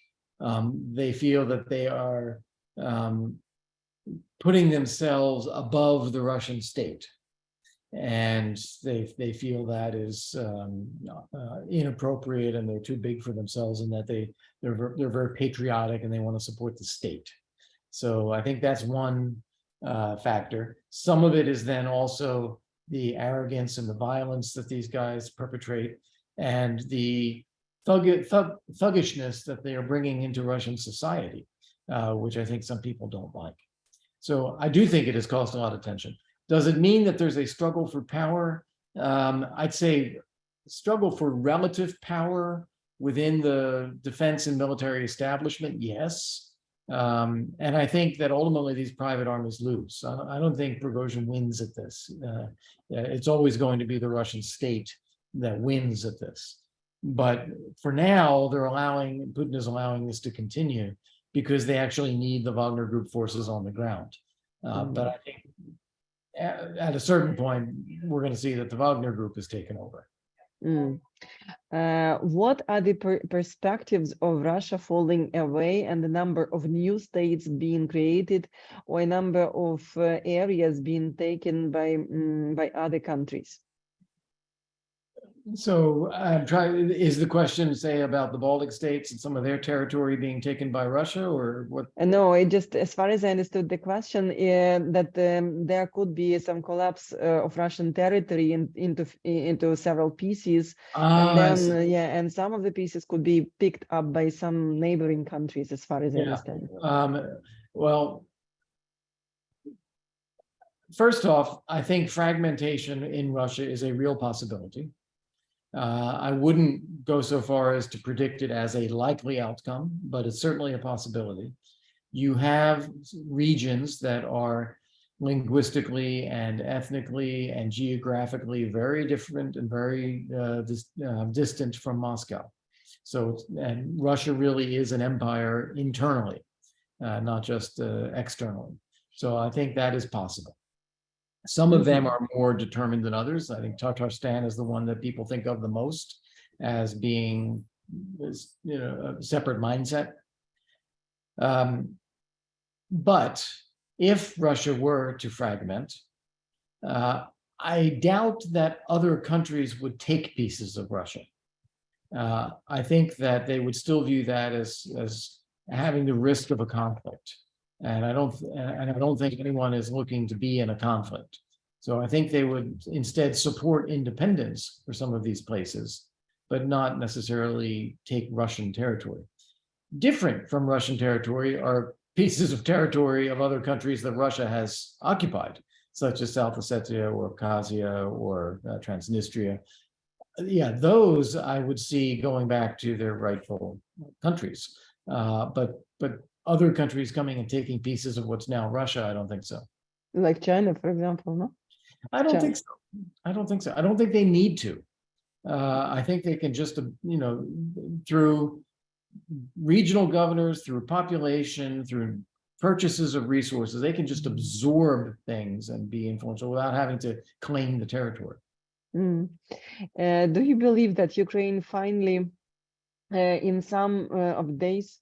They feel that they are putting themselves above the Russian state. And they feel that is inappropriate and they're too big for themselves and that they're very patriotic and they want to support the state. So I think that's one factor. Some of it is then also the arrogance and the violence that these guys perpetrate and the thuggishness that they are bringing into Russian society, which I think some people don't like. So I do think it has caused a lot of tension. Does it mean that there's a struggle for power? I'd say struggle for relative power within the defense and military establishment, yes. And I think that ultimately these private armies lose. I don't think Prigozhin wins at this. It's always going to be the Russian state that wins at this. But for now, Putin is allowing this to continue because they actually need the Wagner Group forces on the ground. But I think at a certain point, we're going to see that the Wagner Group is taken over. What are the perspectives of Russia falling away and the number of new states being created or a number of areas being taken by other countries? So is the question, say, about the Baltic states and some of their territory being taken by Russia, or what? No, it just, as far as I understood the question, that there could be some collapse of Russian territory into several pieces, and then and some of the pieces could be picked up by some neighboring countries, as far as I understand. Well, first off, I think fragmentation in Russia is a real possibility. I wouldn't go so far as to predict it as a likely outcome, but it's certainly a possibility. You have regions that are linguistically and ethnically and geographically very different and very distant from Moscow. So, and Russia really is an empire internally, not just externally. So I think that is possible. Some of them are more determined than others. I think Tatarstan is the one that people think of the most as being, a separate mindset. But if Russia were to fragment, I doubt that other countries would take pieces of Russia. I think that they would still view that as having the risk of a conflict. And I don't think anyone is looking to be in a conflict. So I think they would instead support independence for some of these places, but not necessarily take Russian territory. different from Russian territory are pieces of territory of other countries that Russia has occupied, such as South Ossetia or Abkhazia or Transnistria. Yeah, those I would see going back to their rightful countries. But other countries coming and taking pieces of what's now Russia, I don't think so. Like China, for example, no? I don't China. think so. I don't think so. I don't think they need to. I think they can just, through regional governors, through population, through purchases of resources, they can just absorb things and be influential without having to claim the territory. Do you believe that Ukraine finally, in some of days,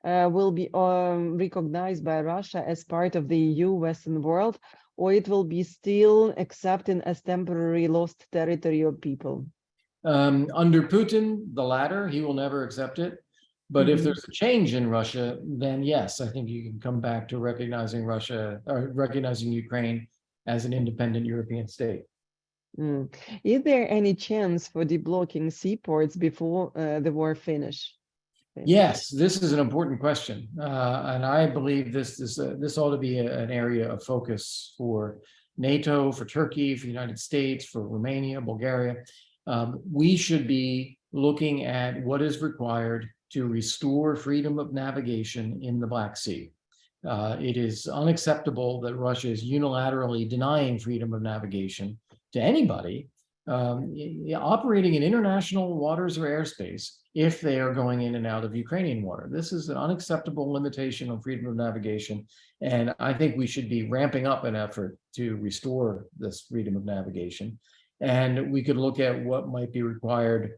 will be recognized by Russia as part of the EU Western world, or it will be still accepted as temporary lost territory of people? Under Putin, the latter, he will never accept it. But if there's a change in Russia, then yes, I think you can come back to recognizing Russia or recognizing Ukraine as an independent European state. Is there any chance for deblocking seaports before the war finish? Yes, this is an important question, and I believe this ought to be an area of focus for NATO, for Turkey, for the United States, for Romania, Bulgaria. We should be looking at what is required to restore freedom of navigation in the Black Sea. It is unacceptable that Russia is unilaterally denying freedom of navigation to anybody operating in international waters or airspace if they are going in and out of Ukrainian water. This is an unacceptable limitation on freedom of navigation, and I think we should be ramping up an effort to restore this freedom of navigation. And we could look at what might be required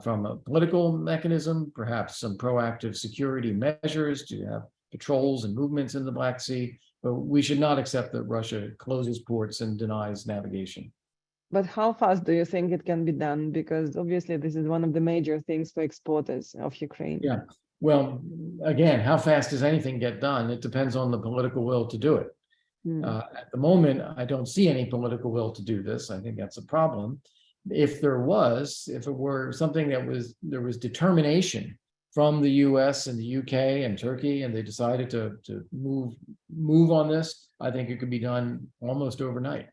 from a political mechanism, perhaps some proactive security measures to have patrols and movements in the Black Sea, but we should not accept that Russia closes ports and denies navigation. But how fast do you think it can be done? Because obviously this is one of the major things for exporters of Ukraine. Yeah, well, again, how fast does anything get done? It depends on the political will to do it. At the moment, I don't see any political will to do this. I think that's a problem. If it were something that there was determination from the US and the UK and Turkey, and they decided to move on this, I think it could be done almost overnight.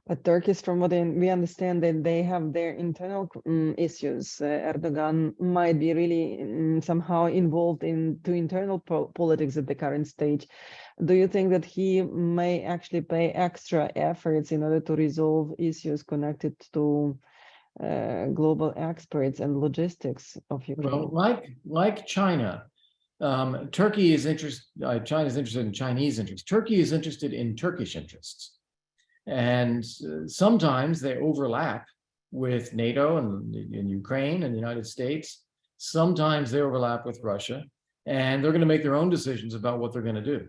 But Turkish, from what we understand, that they have their internal issues. Erdogan might be really somehow involved into internal politics at the current stage. Do you think that he may actually pay extra efforts in order to resolve issues connected to global experts and logistics of Ukraine? Well, like China, Turkey is China is interested in Chinese interests. Turkey is interested in Turkish interests. And sometimes they overlap with NATO and Ukraine and the United States. Sometimes they overlap with Russia, and they're going to make their own decisions about what they're going to do.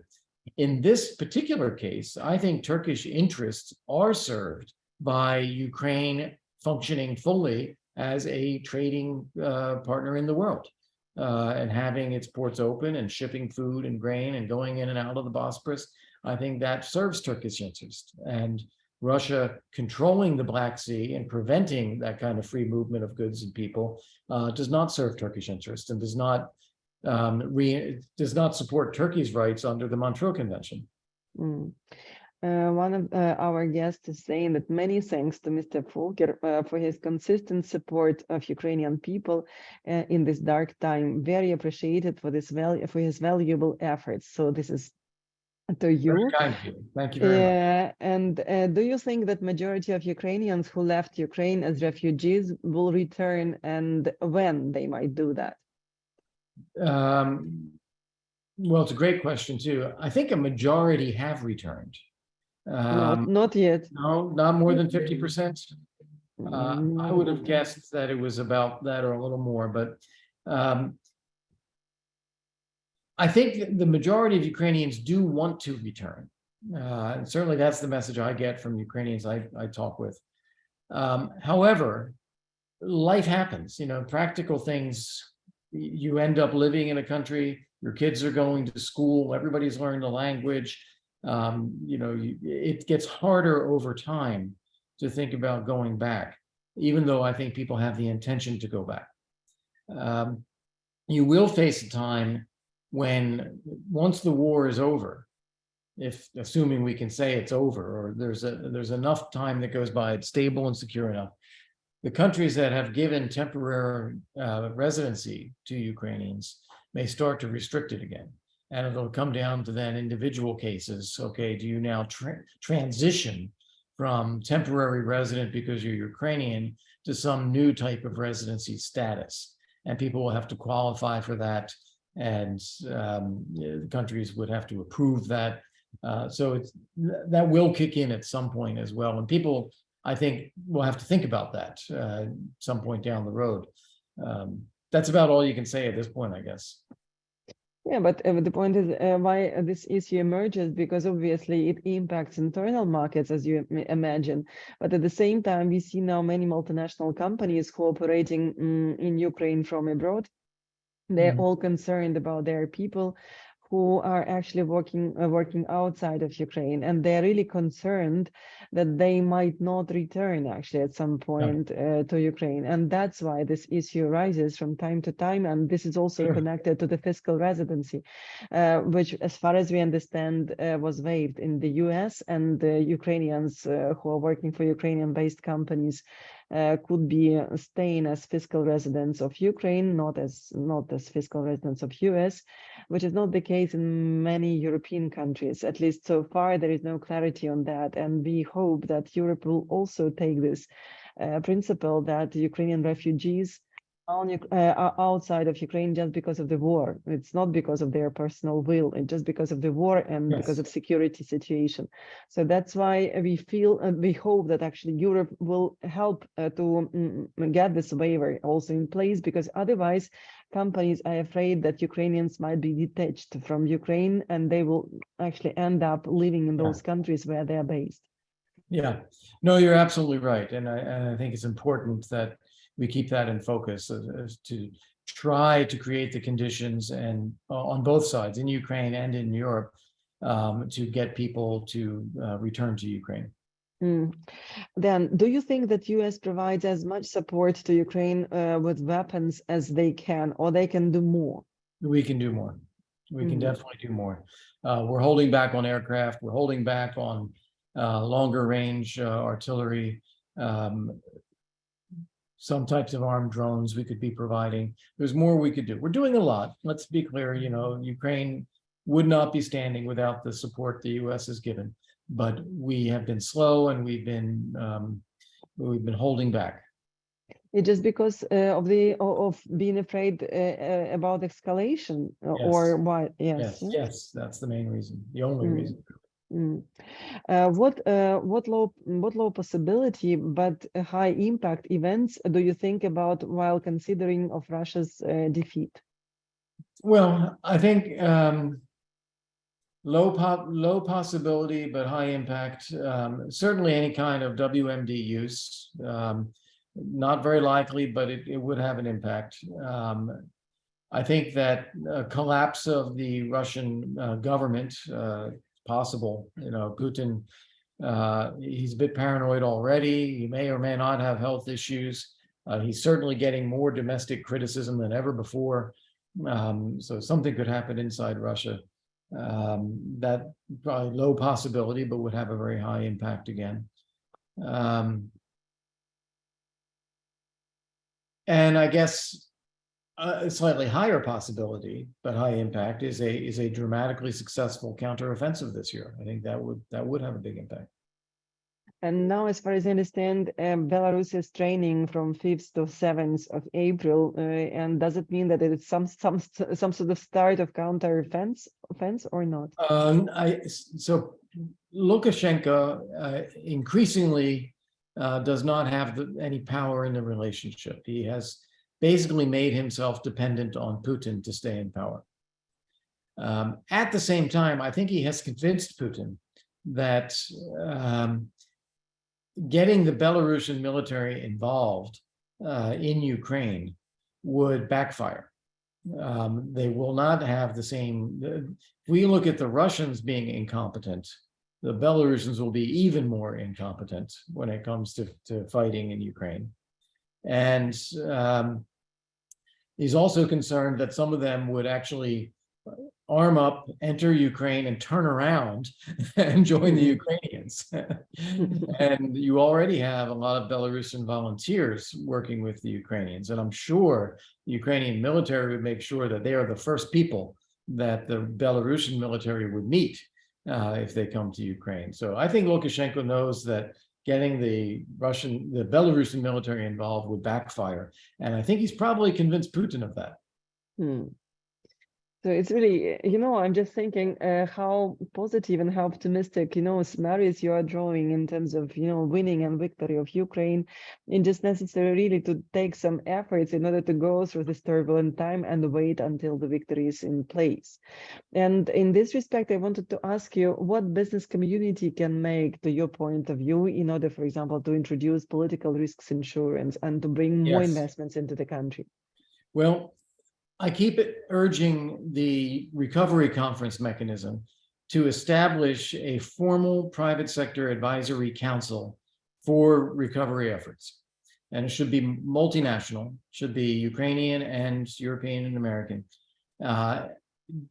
In this particular case, I think Turkish interests are served by Ukraine functioning fully as a trading partner in the world, and having its ports open and shipping food and grain and going in and out of the Bosporus. I think that serves Turkish interest, and Russia controlling the Black Sea and preventing that kind of free movement of goods and people does not serve Turkish interest and does not support Turkey's rights under the Montreux Convention. One of our guests is saying that many thanks to Mr. Volker for his consistent support of Ukrainian people in this dark time. Very appreciated for his valuable efforts. So this is to you. Very kind of you. Thank you very much. And do you think that majority of Ukrainians who left Ukraine as refugees will return, and when they might do that? Well, it's a great question too. I think a majority have returned. Not yet. No, not more than 50%. I would have guessed that it was about that or a little more, but I think the majority of Ukrainians do want to return. And certainly that's the message I get from Ukrainians I talk with. However, life happens, practical things. You end up living in a country, your kids are going to school, everybody's learned the language. It gets harder over time to think about going back, even though I think people have the intention to go back. you will face a time when, once the war is over, if assuming we can say it's over, or there's enough time that goes by, it's stable and secure enough, the countries that have given temporary residency to Ukrainians may start to restrict it again. And it'll come down to then individual cases. Okay, do you now transition from temporary resident because you're Ukrainian to some new type of residency status? And people will have to qualify for that, and the countries would have to approve that. So that will kick in at some point as well. And people, I think, will have to think about that some point down the road. That's about all you can say at this point, I guess. Yeah, but the point is why this issue emerges, because obviously it impacts internal markets, as you imagine. But at the same time, we see now many multinational companies cooperating in Ukraine from abroad. They're all concerned about their people who are actually working outside of Ukraine, and they're really concerned that they might not return actually at some point to Ukraine. And that's why this issue arises from time to time. And this is also connected to the fiscal residency, which, as far as we understand, was waived in the US, and the Ukrainians who are working for Ukrainian-based companies could be staying as fiscal residents of Ukraine, not as fiscal residents of US, which is not the case in many European countries. At least so far, there is no clarity on that. And we hope that Europe will also take this principle that Ukrainian refugees are outside of Ukraine just because of the war. It's not because of their personal will, it's just because of the war and because of security situation. So that's why we feel and we hope that actually Europe will help to get this waiver also in place, because otherwise companies are afraid that Ukrainians might be detached from Ukraine and they will actually end up living in those countries where they are based. Yeah, no, you're absolutely right. And I think it's important that we keep that in focus, as to try to create the conditions and on both sides, in Ukraine and in Europe, to get people to return to Ukraine. Then, do you think that US provides as much support to Ukraine with weapons as they can, or they can do more? We can do more. We can definitely do more. We're holding back on aircraft. We're holding back on longer range artillery. Some types of armed drones we could be providing. There's more we could do. We're doing a lot. Let's be clear, Ukraine would not be standing without the support the US has given, but we have been slow and we've been holding back. It's just because of being afraid about escalation, or why? Yes, that's the main reason, the only reason. What low possibility but high impact events do you think about while considering of Russia's defeat? Well, I think low possibility but high impact. Certainly any kind of WMD use. Not very likely, but it would have an impact. I think that a collapse of the Russian government, possible. Putin, he's a bit paranoid already. He may or may not have health issues. He's certainly getting more domestic criticism than ever before. So something could happen inside Russia. That probably low possibility, but would have a very high impact again. And I guess a slightly higher possibility, but high impact, is a dramatically successful counteroffensive this year. I think that would have a big impact. And now, as far as I understand, Belarus is training from 5th to 7th of April. And does it mean that it's some sort of start of counteroffense or not? So Lukashenko increasingly does not have any power in the relationship. He has basically made himself dependent on Putin to stay in power. At the same time, I think he has convinced Putin that getting the Belarusian military involved in Ukraine would backfire. They will not have the same. If we look at the Russians being incompetent, the Belarusians will be even more incompetent when it comes to fighting in Ukraine. And He's also concerned that some of them would actually arm up, enter Ukraine, and turn around and join the Ukrainians. And you already have a lot of Belarusian volunteers working with the Ukrainians. And I'm sure the Ukrainian military would make sure that they are the first people that the Belarusian military would meet if they come to Ukraine. So I think Lukashenko knows that getting the Belarusian military involved would backfire. And I think he's probably convinced Putin of that. So it's really, I'm just thinking how positive and how optimistic, scenarios you are drawing in terms of, winning and victory of Ukraine. And just necessary really to take some efforts in order to go through this turbulent time and wait until the victory is in place. And in this respect, I wanted to ask you what business community can make, to your point of view, in order, for example, to introduce political risks insurance and to bring more investments into the country? Well, I keep urging the recovery conference mechanism to establish a formal private sector advisory council for recovery efforts. And it should be multinational, should be Ukrainian and European and American,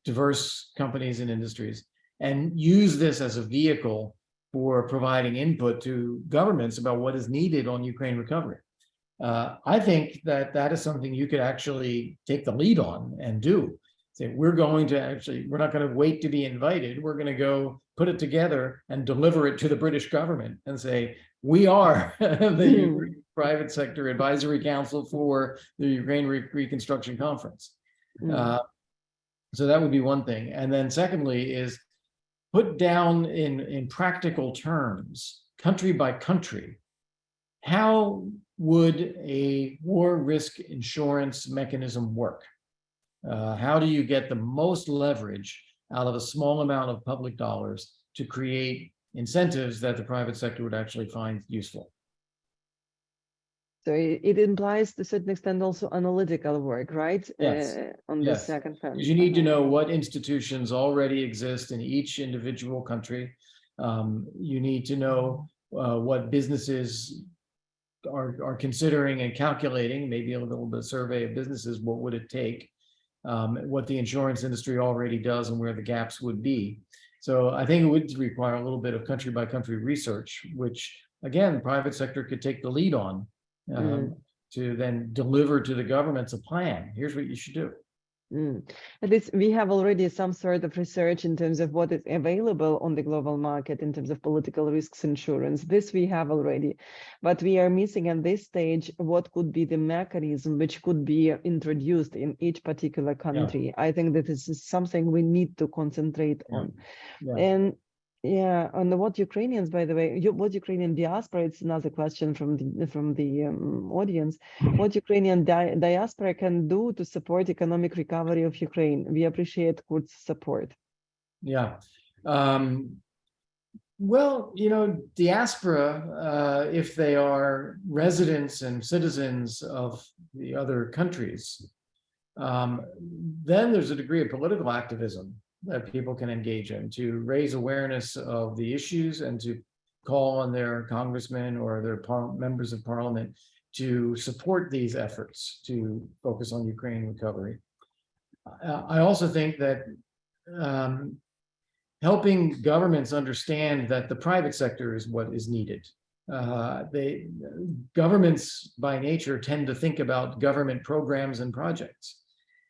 diverse companies and industries, and use this as a vehicle for providing input to governments about what is needed on Ukraine recovery. I think that is something you could actually take the lead on and do. Say, we're not going to wait to be invited. We're going to go put it together and deliver it to the British government and say, we are the private sector advisory council for the Ukraine Reconstruction Conference. So that would be one thing. And then secondly is put down in practical terms, country by country, how would a war risk insurance mechanism work? How do you get the most leverage out of a small amount of public dollars to create incentives that the private sector would actually find useful? So it implies to a certain extent also analytical work, right? Yes. On the second front. You need to know what institutions already exist in each individual country. You need to know what businesses are considering and calculating, maybe a little bit of survey of businesses, what would it take, what the insurance industry already does and where the gaps would be. So I think it would require a little bit of country by country research, which again, the private sector could take the lead on to then deliver to the governments a plan. Here's what you should do. At least we have already some sort of research in terms of what is available on the global market in terms of political risks insurance. This we have already, but we are missing at this stage what could be the mechanism which could be introduced in each particular country. I think that this is something we need to concentrate on. And on what Ukrainians, by the way, what Ukrainian diaspora, it's another question from the audience, what Ukrainian diaspora can do to support economic recovery of Ukraine. We appreciate Kurt's support. Well, diaspora, if they are residents and citizens of the other countries, then there's a degree of political activism that people can engage in to raise awareness of the issues and to call on their congressmen or their members of parliament to support these efforts to focus on Ukraine recovery. I also think that helping governments understand that the private sector is what is needed. Governments by nature tend to think about government programs and projects.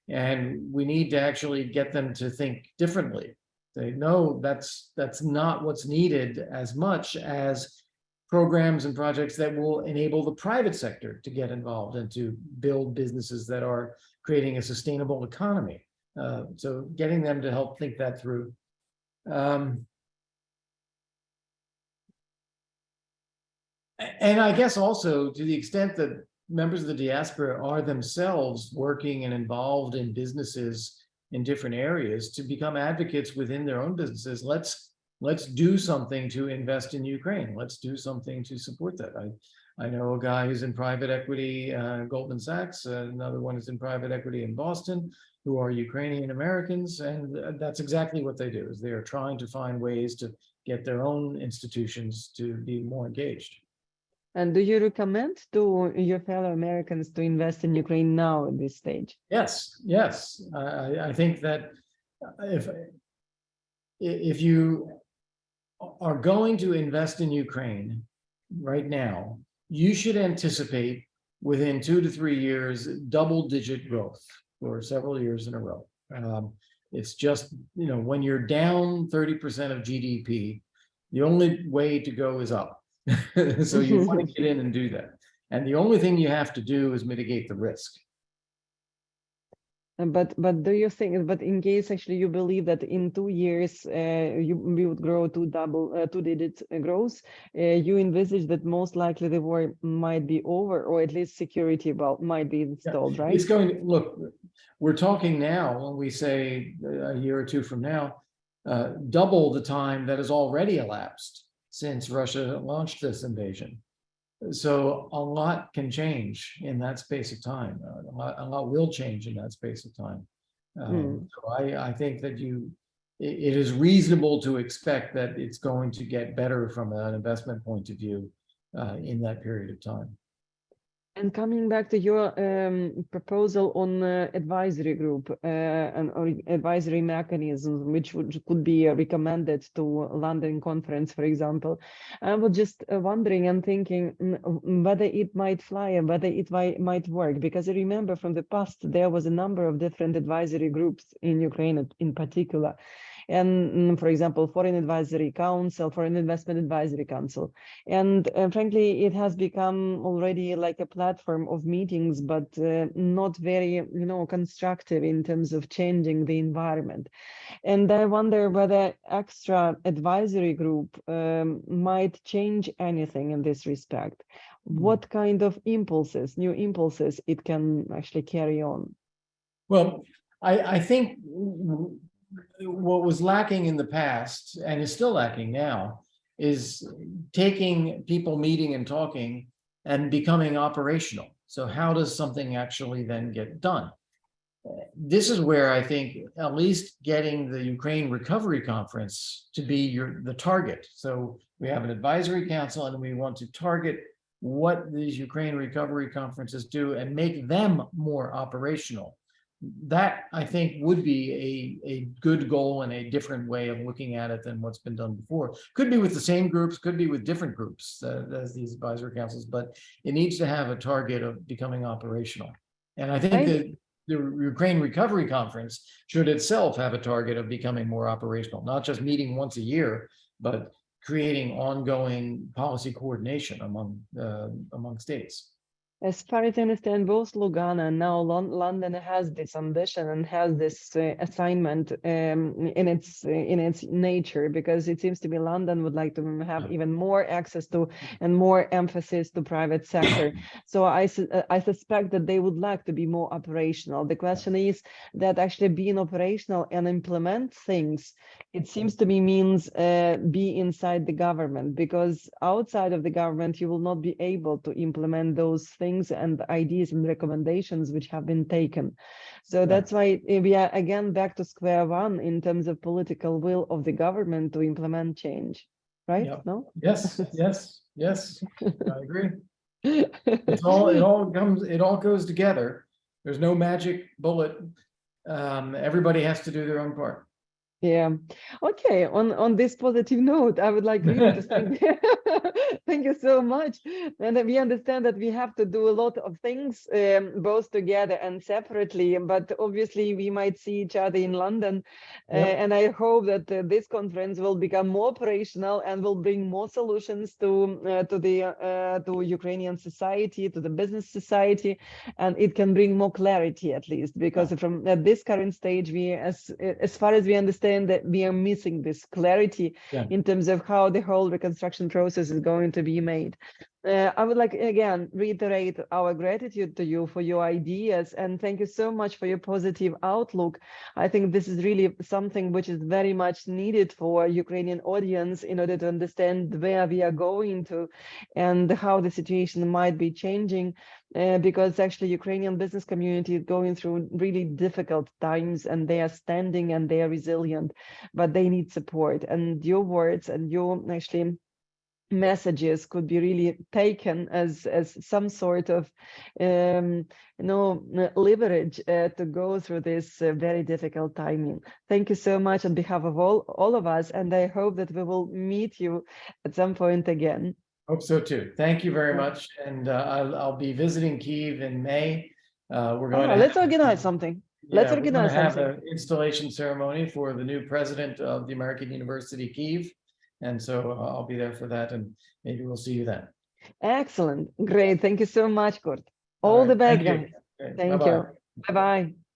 And we need to actually get them to think differently. They know that's not what's needed as much as programs and projects that will enable the private sector to get involved and to build businesses that are creating a sustainable economy. So getting them to help think that through. And I guess also to the extent that members of the diaspora are themselves working and involved in businesses in different areas, to become advocates within their own businesses. Let's do something to invest in Ukraine. Let's do something to support that. I know a guy who's in private equity, Goldman Sachs, another one is in private equity in Boston, who are Ukrainian Americans, and that's exactly what they do, is they are trying to find ways to get their own institutions to be more engaged. And do you recommend to your fellow Americans to invest in Ukraine now at this stage? Yes, yes. I think that if you are going to invest in Ukraine right now, you should anticipate within 2 to 3 years double-digit growth for several years in a row. It's just, when you're down 30% of GDP, the only way to go is up. So you want to get in and do that. And the only thing you have to do is mitigate the risk. But do you think, but in case actually you believe that in 2 years we would grow to two-digit growth, you envisage that most likely the war might be over, or at least security might be installed, right? It's going to, look, we're talking now, when we say a year or two from now, double the time that has already elapsed since Russia launched this invasion. So a lot can change in that space of time. A lot will change in that space of time. So I think that it is reasonable to expect that it's going to get better from an investment point of view in that period of time. And coming back to your proposal on advisory group or advisory mechanism, which could be recommended to London conference, for example, I was just wondering and thinking whether it might fly and whether it might work, because I remember from the past there was a number of different advisory groups in Ukraine in particular. And for example, Foreign Advisory Council, Foreign Investment Advisory Council. And frankly, it has become already like a platform of meetings, but not very, constructive in terms of changing the environment. And I wonder whether extra advisory group might change anything in this respect. What kind of impulses, new impulses it can actually carry on? Well, I think what was lacking in the past, and is still lacking now, is taking people meeting and talking and becoming operational. So how does something actually then get done? This is where I think at least getting the Ukraine Recovery Conference to be the target. So we have an advisory council, and we want to target what these Ukraine Recovery Conferences do and make them more operational. That, I think, would be a good goal and a different way of looking at it than what's been done before. Could be with the same groups, could be with different groups as these advisory councils, but it needs to have a target of becoming operational. And I think that the Ukraine Recovery Conference should itself have a target of becoming more operational, not just meeting once a year, but creating ongoing policy coordination among states. As far as I understand, both Lugano and now London has this ambition and has this assignment in its nature, because it seems to me London would like to have even more access to and more emphasis to private sector. So I suspect that they would like to be more operational. The question is that actually being operational and implement things, it seems to me means be inside the government, because outside of the government you will not be able to implement those things and ideas and recommendations which have been taken. So that's why we are again back to square one in terms of political will of the government to implement change, right? Yep. No? Yes. I agree. It all goes together. There's no magic bullet. Everybody has to do their own part. Yeah. Okay. On this positive note, I would like really to thank you so much. And we understand that we have to do a lot of things, both together and separately. But obviously, we might see each other in London, and I hope that this conference will become more operational and will bring more solutions to Ukrainian society, to the business society, and it can bring more clarity at least, because from at this current stage, we as far as we understand, that we are missing this clarity in terms of how the whole reconstruction process is going to be made. I would like again reiterate our gratitude to you for your ideas, and thank you so much for your positive outlook. I think this is really something which is very much needed for Ukrainian audience in order to understand where we are going to and how the situation might be changing, because actually Ukrainian business community is going through really difficult times, and they are standing and they are resilient, but they need support. And your words and your actually messages could be really taken as some sort of leverage to go through this very difficult timing. Thank you so much on behalf of all of us, and I hope that we will meet you at some point again. Hope so too. Thank you very much, and I'll be visiting Kyiv in May. We're going to let's organize something. Let's organize have something. an installation ceremony for the new president of the American University Kyiv, and so I'll be there for that, and maybe we'll see you then. Excellent. Great. Thank you so much, Kurt. All the best, guys. Okay, Thank bye-bye. you. Bye-bye.